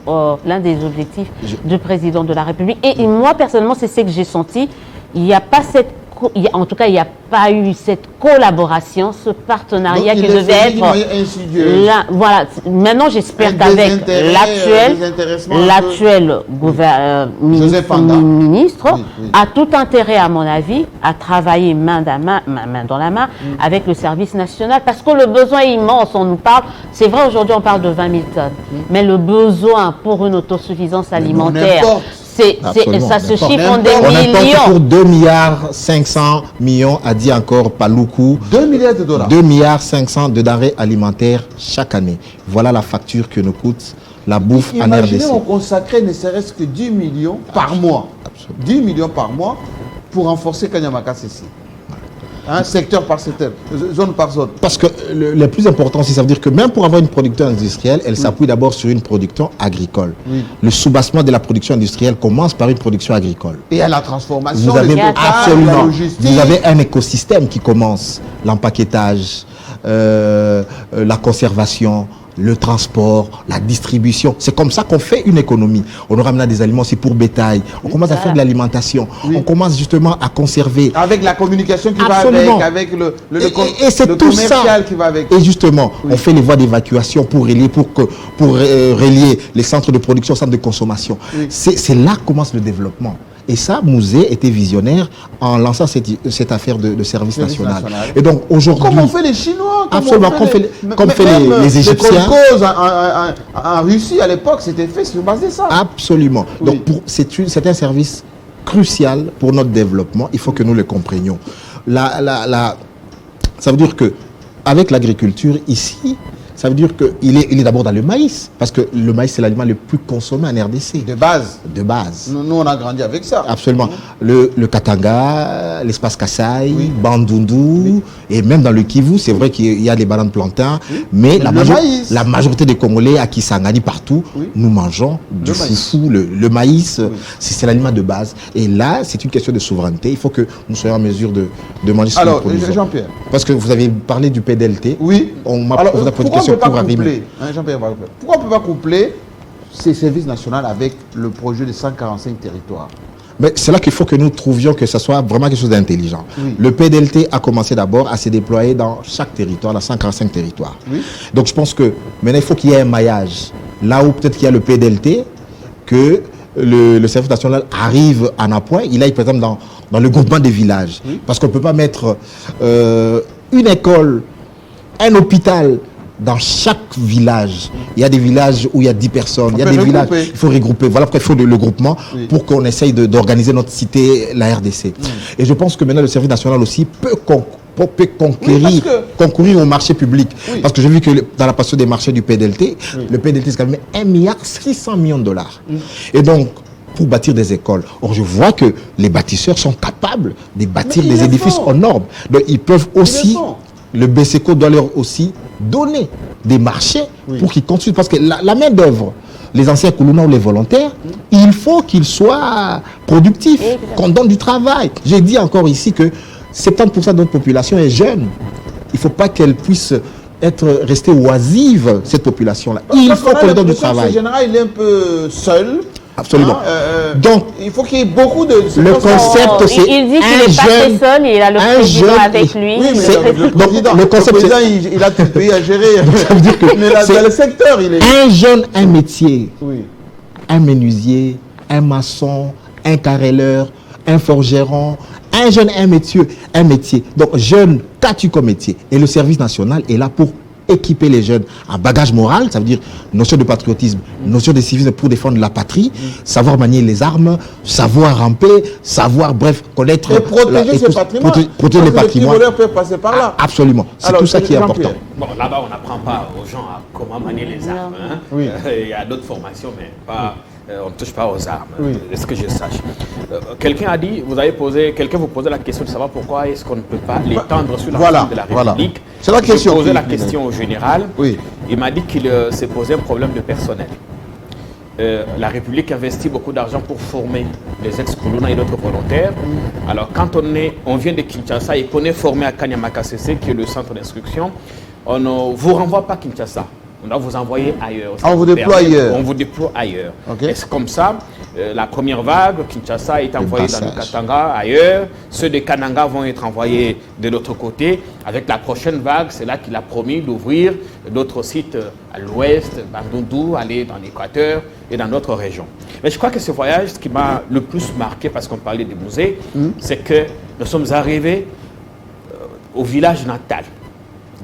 l'un des objectifs du président de la République. Et moi, personnellement, c'est ce que j'ai senti. Il n'y a pas cette... En tout cas, il n'y a pas eu cette collaboration, ce partenariat qui devait être là. Voilà. Maintenant, j'espère qu'avec l'actuel ministre a tout intérêt, à mon avis, à travailler main dans la main avec le service national, parce que le besoin est immense. On nous parle, c'est vrai, aujourd'hui, on parle de 20 000 tonnes, mais le besoin pour une autosuffisance alimentaire, ça se chiffre en des millions.
Pour 2 milliards 500 millions, a dit encore Paloukou.
2 milliards de dollars.
2 milliards 500 de denrées alimentaires chaque année. Voilà la facture que nous coûte la bouffe en RDC.
Imaginez, on consacrait ne serait-ce que 10 millions par mois. Absolument. 10 millions par mois pour renforcer Kanyamaka CC. Hein, secteur par secteur, zone par zone.
Parce que le plus important, ça veut dire que même pour avoir une production industrielle, elle s'appuie d'abord sur une production agricole. Oui. Le soubassement de la production industrielle commence par une production agricole.
Et à la transformation,
vous avez vous avez un écosystème qui commence, l'empaquetage, la conservation, le transport, la distribution. C'est comme ça qu'on fait une économie. On aura maintenant des aliments aussi pour bétail. On commence à faire de l'alimentation. Oui. On commence justement à conserver.
Avec la communication qui
Absolument.
va avec le
c'est tout
commercial
ça
qui va avec.
Et justement, on fait les voies d'évacuation pour relier, relier les centres de production aux centres de consommation. Oui. C'est là que commence le développement. Et ça, Mouzé était visionnaire en lançant cette affaire de service national. Et donc aujourd'hui...
Comme on fait les Chinois,
absolument, comme fait les Égyptiens.
En Russie, à l'époque, c'était fait sur base de ça.
Absolument. Oui. Donc c'est un service crucial pour notre développement. Il faut que nous le comprenions. Ça veut dire qu'avec l'agriculture ici, ça veut dire qu'il est d'abord dans le maïs, parce que le maïs, c'est l'aliment le plus consommé en RDC.
De base.
De base.
Nous, on a grandi avec ça.
Absolument. Le Katanga, l'espace Kasaï, Bandundu, et même dans le Kivu, c'est vrai qu'il y a des bananes plantains, mais la majorité des Congolais, à Kisangani, partout, nous mangeons du foufou, le maïs, c'est l'aliment de base. Et là, c'est une question de souveraineté. Il faut que nous soyons en mesure de manger ce que nous produisons.
Jean-Pierre.
Parce que vous avez parlé du PDLT.
Oui.
On m'a posé la question pour arriver.
Pourquoi on ne peut pas coupler ces services nationaux avec le projet de 145 territoires?
Mais c'est là qu'il faut que nous trouvions que ce soit vraiment quelque chose d'intelligent. Oui. Le PDLT a commencé d'abord à se déployer dans chaque territoire, dans 145 territoires. Oui. Donc je pense que maintenant il faut qu'il y ait un maillage. Là où peut-être qu'il y a le PDLT, que le service national arrive en appoint, il aille par exemple dans le groupement des villages. Oui. Parce qu'on ne peut pas mettre une école, un hôpital dans chaque village. Il y a des villages où il y a 10 personnes. Il y a des villages, il faut regrouper. Voilà pourquoi il faut le groupement pour qu'on essaye d'organiser notre cité, la RDC. Et je pense que maintenant le service national aussi peut concourir au marché public. Oui. Parce que j'ai vu que dans la passion des marchés du PDLT, le PDLT c'est quand même 1,6 milliard de dollars. Et donc, pour bâtir des écoles. Or, je vois que les bâtisseurs sont capables de bâtir des édifices aux normes. Donc, ils peuvent aussi... Le BCECO doit leur aussi donner des marchés pour qu'ils construisent. Parce que la main-d'œuvre, les anciens Koulouna ou les volontaires, il faut qu'ils soient productifs, qu'on donne du travail. J'ai dit encore ici que 70% de notre population est jeune. Il ne faut pas qu'elle puisse rester oisive, cette population-là. Il faut qu'on donne du travail.
Le général, il est un peu seul.
Absolument. Donc,
il faut qu'il y ait beaucoup de...
Le concept, c'est
il dit qu'il n'est pas très seul, il a le président avec lui.
Oui, mais le président, il a tout le pays à gérer.
Ça veut dire que
mais dans le secteur, il est...
Un jeune, un métier. Oui. Un menuisier, un maçon, un carreleur, un forgeron, un jeune, un métier. Donc, jeune, qu'as-tu comme métier? Et le service national est là pour équiper les jeunes en bagage moral, ça veut dire notion de patriotisme, notion de civisme pour défendre la patrie, savoir manier les armes, savoir ramper, savoir, bref, connaître...
Et protéger ce patrimoine.
Protéger les patrimoines.
Les voleurs peuvent passer par là.
Absolument. C'est tout ça qui est important.
Bon, là-bas, on n'apprend pas aux gens à comment manier les armes. Hein. Oui. Il y a d'autres formations, mais pas... on ne touche pas aux armes, est-ce que je sache. Quelqu'un a dit, quelqu'un vous posait la question de savoir pourquoi est-ce qu'on ne peut pas l'étendre sur l'ensemble de la République.
C'est la question.
Je posais la question au général. Oui. Il m'a dit qu'il s'est posé un problème de personnel. la République investit beaucoup d'argent pour former les ex-Kuluna et d'autres volontaires. Alors, quand on vient de Kinshasa et qu'on est formé à Kanyamakasese, qui est le centre d'instruction, on ne vous renvoie pas à Kinshasa. On doit vous envoyer ailleurs.
On vous déploie ailleurs.
On vous déploie ailleurs.
Okay.
Et c'est comme ça, la première vague, Kinshasa est envoyée dans le Katanga, ailleurs. Ceux de Kananga vont être envoyés de l'autre côté. Avec la prochaine vague, c'est là qu'il a promis d'ouvrir d'autres sites à l'ouest, Bandundu, aller dans l'Équateur et dans d'autres régions. Mais je crois que ce voyage, ce qui m'a le plus marqué, parce qu'on parlait des musées, c'est que nous sommes arrivés au village natal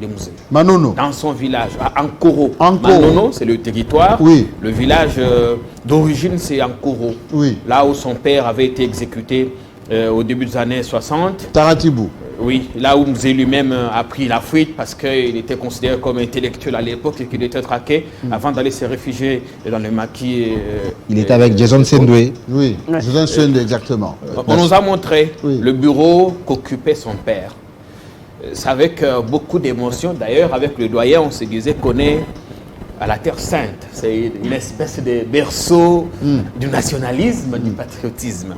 des musées.
Manono.
Dans son village, à Ankoro.
Ankoro.
Manono, c'est le territoire.
Oui.
Le village d'origine, c'est Ankoro.
Oui.
Là où son père avait été exécuté au début des années 60.
Taratibou.
Oui, là où Mzé lui-même a pris la fuite parce qu'il était considéré comme intellectuel à l'époque et qu'il était traqué avant d'aller se réfugier dans le maquis.
Il était avec Jason Sendoué.
Oui, Jason Sendoué, exactement.
On nous a montré
Oui.
le bureau qu'occupait son père. C'est avec beaucoup d'émotion. D'ailleurs, avec le doyen, on se disait qu'on est à la Terre Sainte. C'est une espèce de berceau du nationalisme, du patriotisme.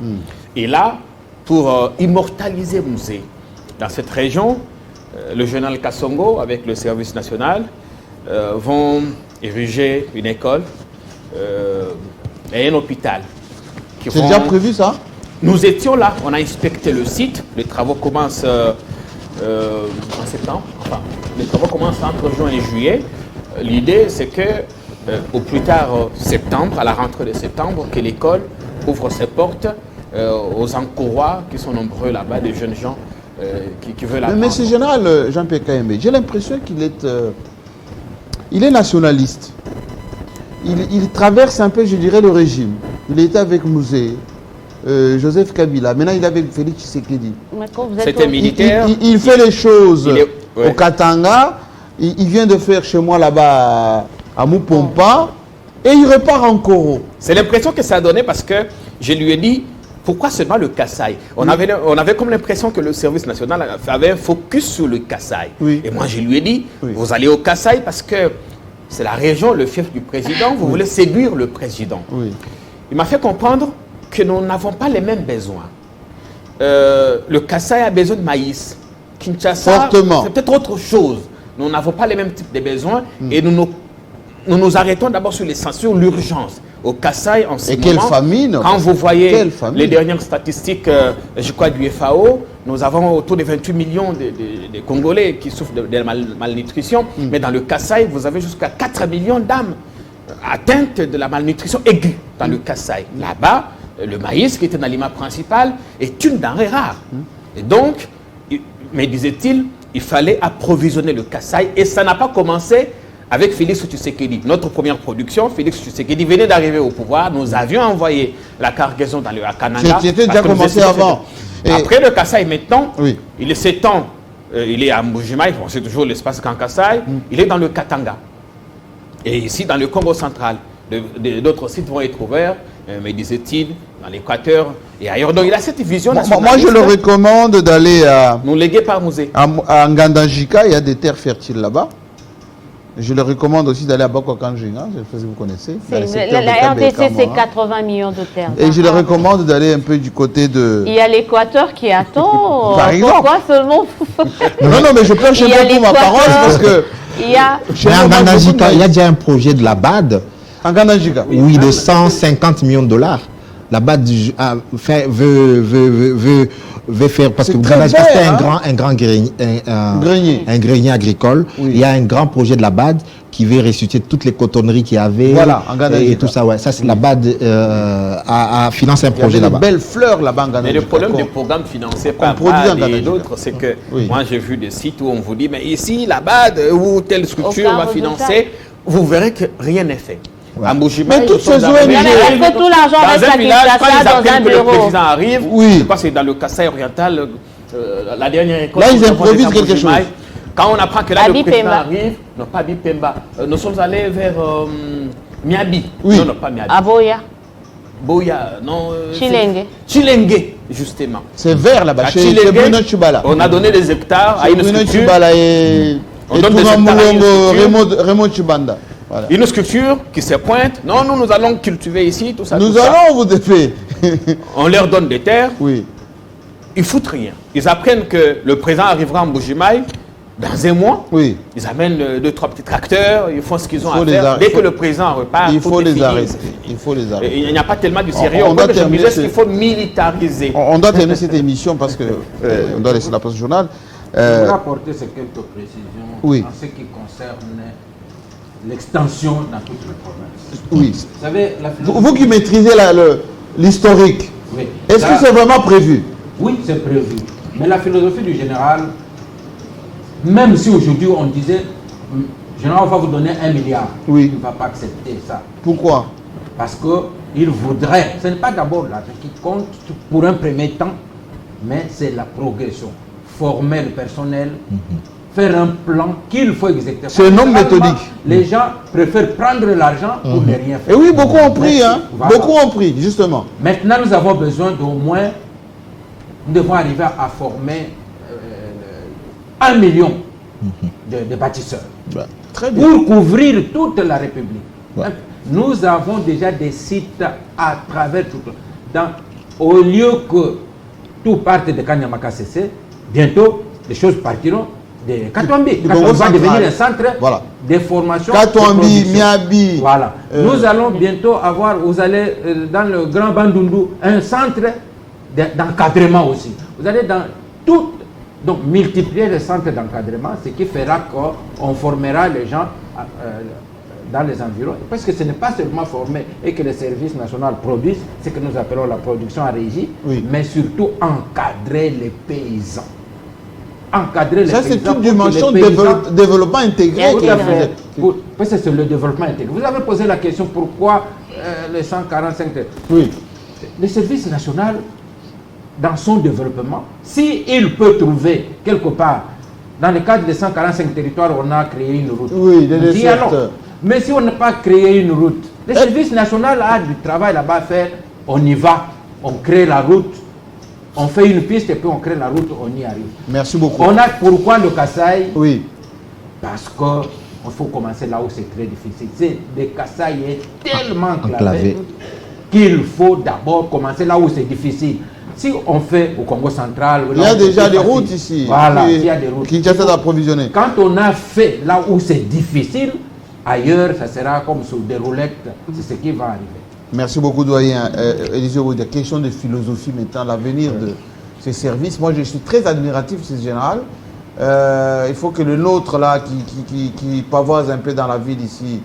Et là, pour immortaliser Mzé dans cette région, le journal Kassongo, avec le service national, vont ériger une école et un hôpital.
C'est déjà prévu ça?
Nous étions là, on a inspecté le site, les travaux commencent en septembre, enfin, les travaux commencent entre juin et juillet. L'idée, c'est que au plus tard septembre, à la rentrée de septembre, que l'école ouvre ses portes aux Ankorois qui sont nombreux là-bas, des jeunes gens qui veulent apprendre.
Mais c'est général, Jean-Pierre Kayembe, j'ai l'impression qu'il est, il est nationaliste. Il traverse un peu, je dirais, le régime. Il était avec Mzee, Joseph Kabila. Maintenant, il est avec Félix Tshisekedi.
C'était militaire.
Il fait les choses au Katanga. Il vient de faire chez moi là-bas à Mupompa. Et il repart en Koro.
C'est l'impression que ça a donné parce que je lui ai dit, pourquoi seulement le Kasaï? On avait comme l'impression que le service national avait un focus sur le Kasaï.
Oui.
Et moi, je lui ai dit, vous allez au Kasaï parce que c'est la région, le fief du président, vous voulez séduire le président.
Oui.
Il m'a fait comprendre que nous n'avons pas les mêmes besoins. Le Kasaï a besoin de maïs. Kinshasa, c'est peut-être autre chose. Nous n'avons pas les mêmes types de besoins et nous nous arrêtons d'abord sur l'urgence. Au Kasaï, en ce moment,
quelle famine,
quand vous voyez les dernières statistiques, je crois, du FAO, nous avons autour de 28 millions de Congolais qui souffrent de malnutrition. Mais dans le Kasaï, vous avez jusqu'à 4 millions d'âmes atteintes de la malnutrition aiguë dans le Kasaï. Là-bas, le maïs, qui est un aliment principal, est une denrée rare. Et donc, mais disait-il, il fallait approvisionner le Kasaï. Et ça n'a pas commencé avec Félix Tshisekedi. Notre première production, Félix Tshisekedi venait d'arriver au pouvoir. Nous avions envoyé la cargaison dans le Kananga.
C'était déjà commencé avant.
Après le Kasaï, maintenant, il s'étend. Il est à Mbujimaï, c'est toujours l'espace Grand Kasaï. Il est dans le Katanga. Et ici, dans le Congo central, d'autres sites vont être ouverts, mais disait-il, dans l'Équateur et ailleurs. Donc il a cette vision nationaliste.
Moi, je le recommande d'aller à...
Nous léguer par Mzee.
À Ngandajika, il y a des terres fertiles là-bas. Je le recommande aussi d'aller à Bakokanjinga, je ne sais pas si vous connaissez.
La RDC, c'est 80 millions de terres.
Et je le recommande d'aller un peu du côté de...
Il y a l'Équateur qui attend.
Par exemple.
Pourquoi seulement...
Non, mais je perche un peu ma parole parce que...
Mais
en Ngandajika, il y a déjà un projet de la BAD.
En Ngandajika?
Oui, de 150 millions de dollars. La BAD veut faire, parce que Ngandajika, c'est un grand grenier agricole. Oui. Il y a un grand projet de la BAD qui veut ressusciter toutes les cotonneries qu'il y avait.
Voilà,
et tout ça, ouais. Ça, c'est la BAD a financé un projet là-bas.
Il y a des belles fleurs là-bas.
Mais le problème des programmes financés par BAD et d'autres, c'est que moi j'ai vu des sites où on vous dit, mais ici, la BAD ou telle structure va financer, vous verrez que rien n'est fait.
Ouais.
Mais toutes ces ONG,
est-ce que tout l'argent reste à Kinshasa dans un bureau?
Le président arrive, je crois que c'est dans le Kasaï oriental, la dernière école.
Là, ils improvisent quelque chose.
Quand on apprend que là, le président arrive, non pas Bipemba, nous sommes allés vers Miabi.
Oui.
Non, pas Miabi.
À Boya.
Boya, non.
Chilenge.
Chilenge, justement.
C'est vert là-bas, chez Bruno Chubala.
On a donné des hectares à une structure.
Bruno Chubala et
on donne des hectares à une structure.
Raymond Chubanda. Voilà.
Une structure qui se pointe, non, nous allons cultiver ici, tout ça.
Nous
tout ça.
allons vous défaire.
On leur donne des terres,
Oui.
ils foutent rien. Ils apprennent que le président arrivera en Bujimaï dans un mois.
Oui.
Ils amènent 2-3 petits tracteurs, ils font ce qu'ils ont à
Faut les
faire.
arr-
Dès
faut-
que le président repart,
Il
tout
faut
est
les
fini.
arrêter. Il faut les arrêter.
Et il n'y a pas tellement de sérieux.
On
On
doit
je
terminer
disais
ce-
qu'il faut militariser.
On doit terminer cette émission parce que on doit laisser la place au journal.
Je voudrais apporter ces quelques précisions
oui.
en ce qui concerne l'extension dans toute la province.
Oui.
Vous savez, la
Vous qui maîtrisez l'historique,
Oui.
est-ce
Là-
que c'est vraiment prévu?
Oui, c'est prévu. Mais la philosophie du général, même si aujourd'hui on disait, général, on va vous donner 1 milliard,
Oui.
il ne va pas accepter ça.
Pourquoi?
Parce qu'il voudrait, ce n'est pas d'abord l'argent qui compte pour un premier temps, mais c'est la progression. Former le personnel, faire un plan qu'il faut exécuter.
C'est un homme
Généralement,
méthodique.
Les gens préfèrent prendre l'argent pour ne rien faire.
Et oui, beaucoup ont pris,
Merci.
hein.
Voilà.
Beaucoup ont pris, justement.
Maintenant, nous avons besoin d'au moins, nous devons arriver à former 1 million de bâtisseurs
Très bien.
pour couvrir toute la République.
Ouais.
Nous avons déjà des sites à travers tout. Au lieu que tout parte de Kanyamaka CC, bientôt les choses partiront de Katouambi.
Du
Katouambi
Congo
va
central.
devenir un centre
Voilà.
de formation.
Katouambi,
de production.
Miabi.
Voilà. Nous allons bientôt avoir, vous allez dans le Grand Bandundu, un centre d'encadrement aussi. Vous allez dans tout, donc multiplier les centres d'encadrement, ce qui fera qu'on formera les gens dans les environs. Parce que ce n'est pas seulement former et que le service national produise, ce que nous appelons la production en régie,
Oui.
mais surtout encadrer les paysans. Encadrer les
Ça,
paysans.
c'est une
pour que
dimension de
les paysans-
développement intégré.
tout
qui
à
est
fait.
faite.
Parce que c'est le développement intégré. Vous avez posé la question pourquoi les 145.
Oui.
Le service national, dans son développement, s'il peut trouver quelque part, dans le cadre des 145 territoires, on a créé une route.
Oui, des
On dit
dessertes.
alors. Mais si on n'a pas créé une route, le service national a du travail là-bas à faire. On y va, on crée la route, on fait une piste et puis on crée la route, on y arrive.
Merci beaucoup.
On a pourquoi le Kasaï?
Oui.
Parce qu'il faut commencer là où c'est très difficile. Le Kasaï est tellement enclavé
Enclavé.
qu'il faut d'abord commencer là où c'est difficile. Si on fait au Congo central...
Il y a déjà des routes ici.
Voilà, il y a des routes.
Qui sont approvisionnées.
Quand on a fait là où c'est difficile, ailleurs, ça sera comme sur des roulettes. C'est ce qui va arriver.
Merci beaucoup, doyen. Élisée Ouida, question de philosophie maintenant, l'avenir de ces services. Moi, je suis très admiratif de ce général. Il faut que le nôtre, là, qui pavoise un peu dans la ville ici,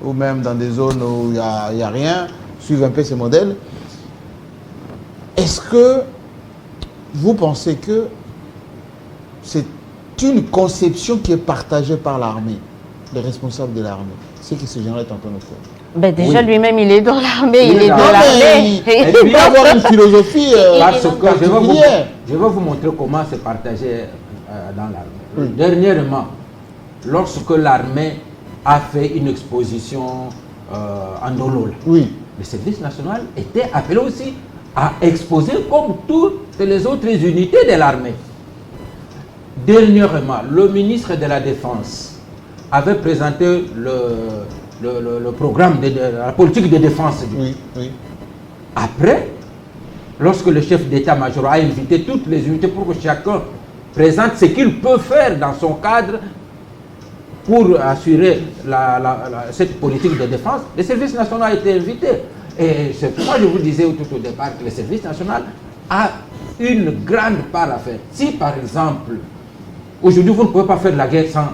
ou même dans des zones où il n'y a rien, suive un peu ces modèles. Est-ce que vous pensez que c'est une conception qui est partagée par l'armée, les responsables de l'armée? C'est que ce général est en train de faire.
Ben déjà,
Oui.
lui-même, il est dans l'armée,
Il
il
est
est
dans
dans
l'armée.
l'armée.
Il peut avoir une philosophie
Parce que
particulière.
je vais vous montrer comment c'est partagé dans l'armée. Dernièrement, lorsque l'armée a fait une exposition en Dolo,
Oui.
le service national était appelé aussi à exposer comme toutes les autres unités de l'armée. Dernièrement, le ministre de la Défense avait présenté le programme de la politique de défense du
Oui, oui.
Après, lorsque le chef d'état-major a invité toutes les unités pour que chacun présente ce qu'il peut faire dans son cadre pour assurer cette politique de défense, le service national a été invité. Et c'est pourquoi je vous disais tout au départ que le service national a une grande part à faire. Si par exemple, aujourd'hui vous ne pouvez pas faire la guerre sans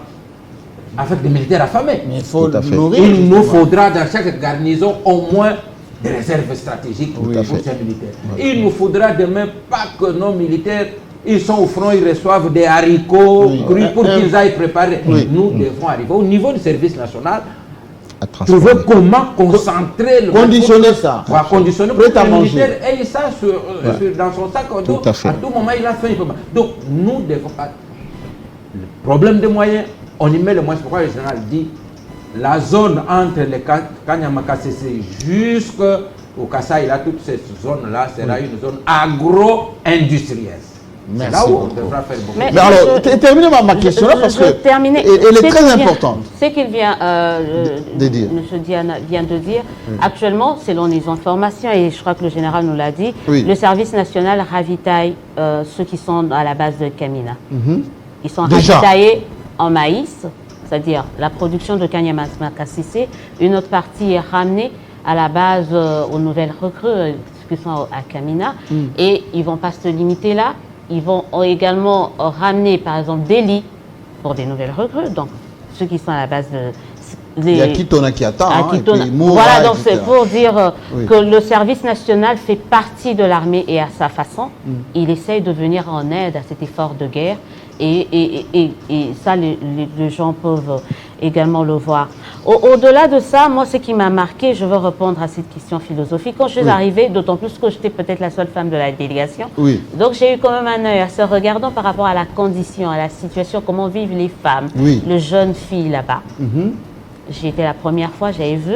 avec des militaires affamés.
Mais il faut
Tout à fait.
nourrir.
Il nous
justement.
faudra dans chaque garnison au moins des réserves stratégiques pour
à fait.
ces militaires. Il nous faudra demain pas que nos militaires, ils sont au front, ils reçoivent des haricots crus pour qu'ils aillent préparer.
Oui.
Nous devons arriver au niveau du service national,
À transformer.
trouver comment concentrer le
Conditionner ça.
Voilà, conditionner
Prêt
pour
à
que le
manger.
militaire ait ça dans son sac au dos.
Tout à fait.
À tout moment, il a faim. Il peut pas. Donc, nous devons pas. Le problème des moyens, on y met le moyen. C'est pourquoi le général dit la zone entre les Kanyamaka CC jusqu'au Kasaï, là, toute cette zone-là sera une zone agro-industrielle. C'est là où on devra faire beaucoup.
Mais alors, terminez ma question là parce que elle est très importante.
Ce qu'il vient de dire. M. Diana vient de dire, actuellement, selon les informations, et je crois que le général nous l'a dit, le service national ravitaille ceux qui sont à la base de Kamina. Ils sont ravitaillés en maïs, c'est-à-dire la production de Kanyama-Makasissé. Une autre partie est ramenée à la base aux nouvelles recrues qui sont à Kamina. Et ils ne vont pas se limiter là. Ils vont également ramener, par exemple, des lits pour des nouvelles recrues. Donc, ceux qui sont à la base de...
Il y a Kitona qui attend.
Voilà, donc c'est pour dire que le service national fait partie de l'armée et à sa façon, il essaye de venir en aide à cet effort de guerre. Et ça, les gens peuvent également le voir. Au-delà de ça, moi, ce qui m'a marqué, je veux répondre à cette question philosophique. Quand je suis arrivée, d'autant plus que j'étais peut-être la seule femme de la délégation, donc j'ai eu quand même un œil à se regardant par rapport à la condition, à la situation, comment vivent les femmes, les jeunes filles là-bas. J'ai été la première fois, j'avais vu,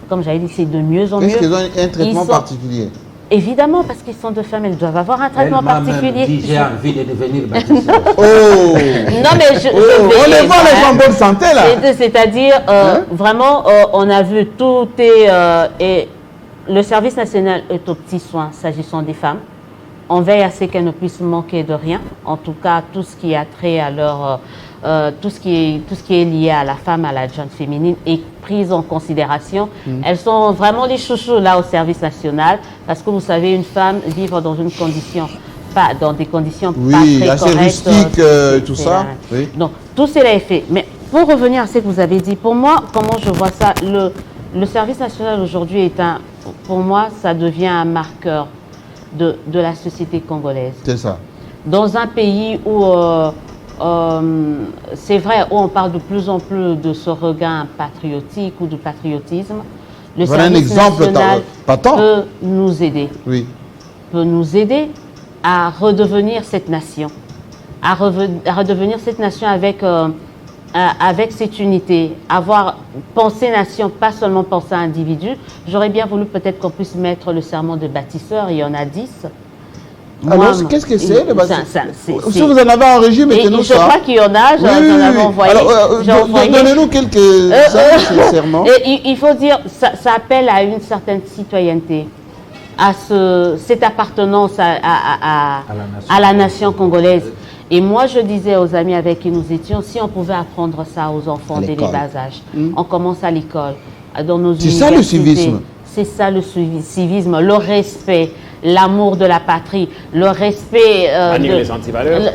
comme j'avais dit, c'est de mieux en mieux.
Est-ce qu'ils ont un traitement particulier?
Évidemment, parce qu'ils sont deux femmes, elles doivent avoir un traitement particulier.
Dit, j'ai envie de devenir bâtisseur.
Non, mais
on les voit, les gens en bonne santé, là.
C'est-à-dire, vraiment, on a vu tout et le service national est aux petits soins s'agissant des femmes. On veille à ce qu'elles ne puissent manquer de rien. En tout cas, tout ce qui a trait à leur... tout ce qui est lié à la femme, à la jeune féminine est prise en considération. Elles sont vraiment les chouchous là au service national parce que vous savez, une femme vivre dans une condition, pas dans des conditions pas très correctes.
Rustique, tout ça.
Donc tout cela est fait. Mais pour revenir à ce que vous avez dit, pour moi, comment je vois ça, le service national aujourd'hui est pour moi, ça devient un marqueur de la société congolaise.
C'est ça.
Dans un pays où c'est vrai, où on parle de plus en plus de ce regain patriotique ou de patriotisme, le service national peut nous aider. Peut nous aider à redevenir cette nation, à redevenir cette nation avec cette unité, avoir pensé nation, pas seulement penser individu. J'aurais bien voulu peut-être qu'on puisse mettre le serment de bâtisseur, il y en a 10.
Alors, qu'est-ce que c'est le bâtisseur? Si vous en avez en régime, mettez-nous ça.
Je crois qu'il y en a, j'en avais envoyé.
Donnez-nous quelques serments.
Il faut dire, ça appelle à une certaine citoyenneté, à cette appartenance à la nation congolaise. Et moi, je disais aux amis avec qui nous étions, si on pouvait apprendre ça aux enfants dès les bas âges, on commence à l'école, dans nos universités.
C'est ça le civisme.
C'est ça le civisme, le respect, l'amour de la patrie, le respect...
bannir les antivaleurs.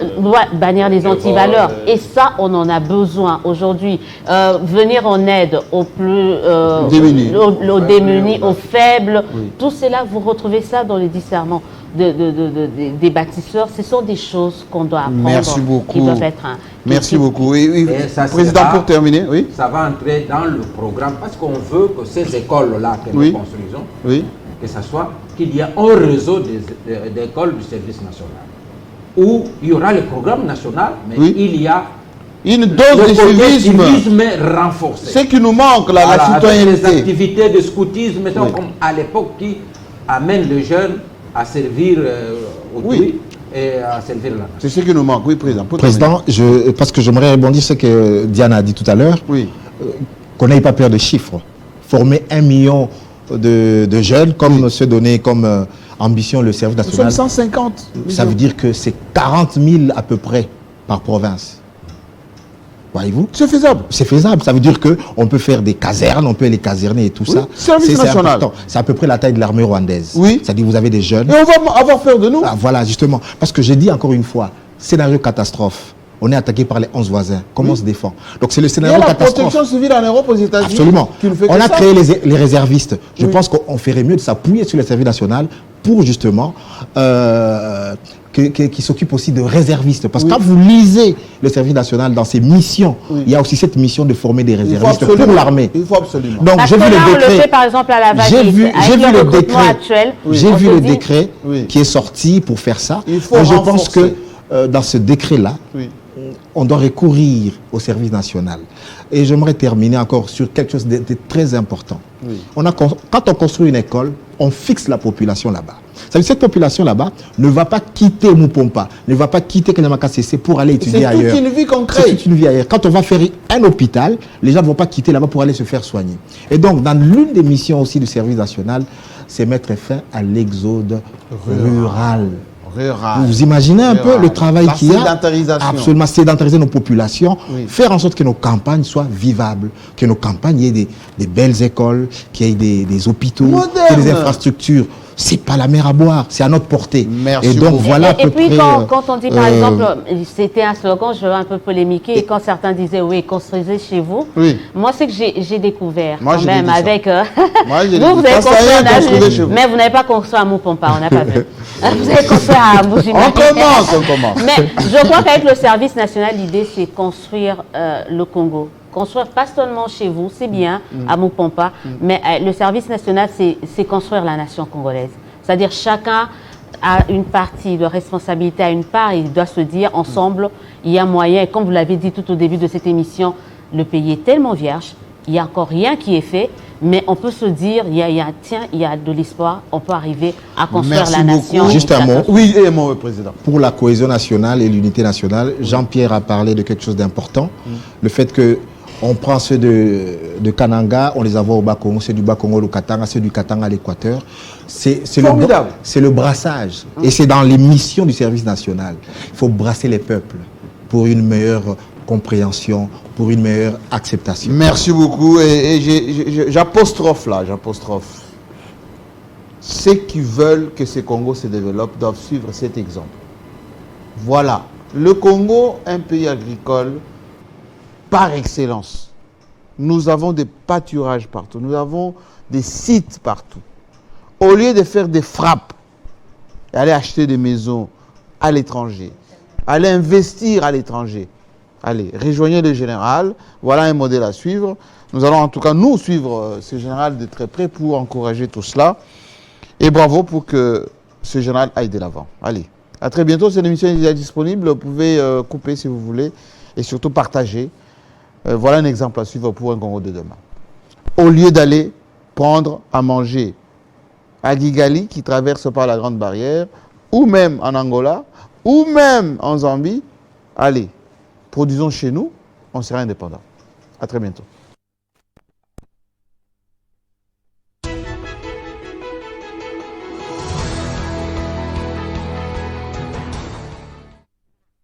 Bannir les antivaleurs. Et ça, on en a besoin aujourd'hui. Venir en aide aux plus démunis, aux faibles. Tout cela, vous retrouvez ça dans les discernements des bâtisseurs. Ce sont des choses qu'on doit apprendre.
Merci beaucoup.
Qui doivent être
Merci beaucoup. Président, pour terminer,
ça va entrer dans le programme parce qu'on veut que ces écoles-là que nous construisons, que ça soit qu'il y a un réseau d'écoles du service national où il y aura le programme national, mais il y a
une dose de civisme
renforcée.
Ce qui nous manque, la citoyenneté.
Avec les activités de scoutisme, comme à l'époque, qui amènent les jeunes à servir autrui et à servir la nation.
C'est ce qui nous manque, Président.
Président, parce que j'aimerais rebondir sur ce que Diana a dit tout à l'heure, qu'on n'ait pas peur de chiffres. Former 1 million de jeunes, comme se donner comme ambition le service national.
Nous sommes 150 millions.
Ça veut dire que c'est 40 000 à peu près par province. Voyez-vous?
C'est faisable.
C'est faisable. Ça veut dire qu'on peut faire des casernes, on peut les caserner et tout ça.
Service national.
C'est à peu près la taille de l'armée rwandaise. C'est-à-dire que vous avez des jeunes.
Et on va avoir peur de nous.
Voilà, justement. Parce que j'ai dit encore une fois, scénario catastrophe. On est attaqué par les 11 voisins. Comment on se défend? Donc c'est le scénario catastrophe.
Il y a la protection civile en Europe, aux États-Unis.
Absolument. On a créé les réservistes. Je pense qu'on ferait mieux de s'appuyer sur le service national pour justement qui s'occupe aussi de réservistes. Parce que quand vous lisez le service national dans ses missions, il y a aussi cette mission de former des réservistes pour l'armée.
Il faut absolument.
Donc j'ai vu le décret.
On le fait par exemple à la
J'ai vu le décret. J'ai vu le décret qui est sorti pour faire ça. Je pense que dans ce décret-là, on doit recourir au service national. Et j'aimerais terminer encore sur quelque chose de très important. Quand on construit une école, on fixe la population là-bas. Ça veut dire que cette population là-bas ne va pas quitter Moupompa, ne va pas quitter Kanyamaka CC pour aller étudier ailleurs.
C'est toute une vie qu'on crée.
C'est toute une vie ailleurs. Quand on va faire un hôpital, les gens ne vont pas quitter là-bas pour aller se faire soigner. Et donc, dans l'une des missions aussi du service national, c'est mettre fin à l'exode rural. Vous imaginez un peu le travail qu'il y a? Absolument, sédentariser nos populations, faire en sorte que nos campagnes soient vivables, que nos campagnes, il y ait des belles écoles, qu'il y ait des hôpitaux, qu'il y ait des infrastructures. C'est pas la mer à boire, c'est à notre portée.
Merci
et donc
beaucoup.
voilà.
Et puis quand on dit par exemple, c'était un slogan, je veux un peu polémiquer, et quand certains disaient oui, construisez chez vous, moi c'est que j'ai découvert quand même avec. Vous avez construit mais vous n'avez pas construit à Moupompa, on n'a pas vu. Vous avez construit à Mbuji-Mayi.
On commence.
Mais je crois qu'avec le service national, l'idée c'est construire le Congo. Construire pas seulement chez vous, c'est bien, à Moupompa, mais le service national, c'est construire la nation congolaise. C'est-à-dire chacun a une partie de responsabilité, à une part, et il doit se dire, ensemble, il y a moyen, et comme vous l'avez dit tout au début de cette émission, le pays est tellement vierge, il n'y a encore rien qui est fait, mais on peut se dire, il y a de l'espoir, on peut arriver à construire la nation.
Juste un mot.
Oui, et mon président.
Pour la cohésion nationale et l'unité nationale, Jean-Pierre a parlé de quelque chose d'important, le fait que on prend ceux de Kananga, on les envoie au Bas-Congo, ceux du Bas-Congo au Katanga, ceux du Katanga à l'Équateur. C'est le brassage. Et c'est dans les missions du service national. Il faut brasser les peuples pour une meilleure compréhension, pour une meilleure acceptation.
Merci beaucoup. Et j'apostrophe là, j'apostrophe. Ceux qui veulent que ce Congo se développe doivent suivre cet exemple. Voilà. Le Congo, un pays agricole, par excellence. Nous avons des pâturages partout. Nous avons des sites partout. Au lieu de faire des frappes, et aller acheter des maisons à l'étranger, aller investir à l'étranger, allez, rejoignez le général. Voilà un modèle à suivre. Nous allons en tout cas, nous, suivre ce général de très près pour encourager tout cela. Et bravo pour que ce général aille de l'avant. Allez, à très bientôt. Cette émission est déjà disponible. Vous pouvez couper si vous voulez et surtout partager. Voilà un exemple à suivre pour un Congo de demain. Au lieu d'aller prendre à manger à Kigali, qui traverse par la Grande Barrière, ou même en Angola, ou même en Zambie, allez, produisons chez nous, on sera indépendant. À très bientôt.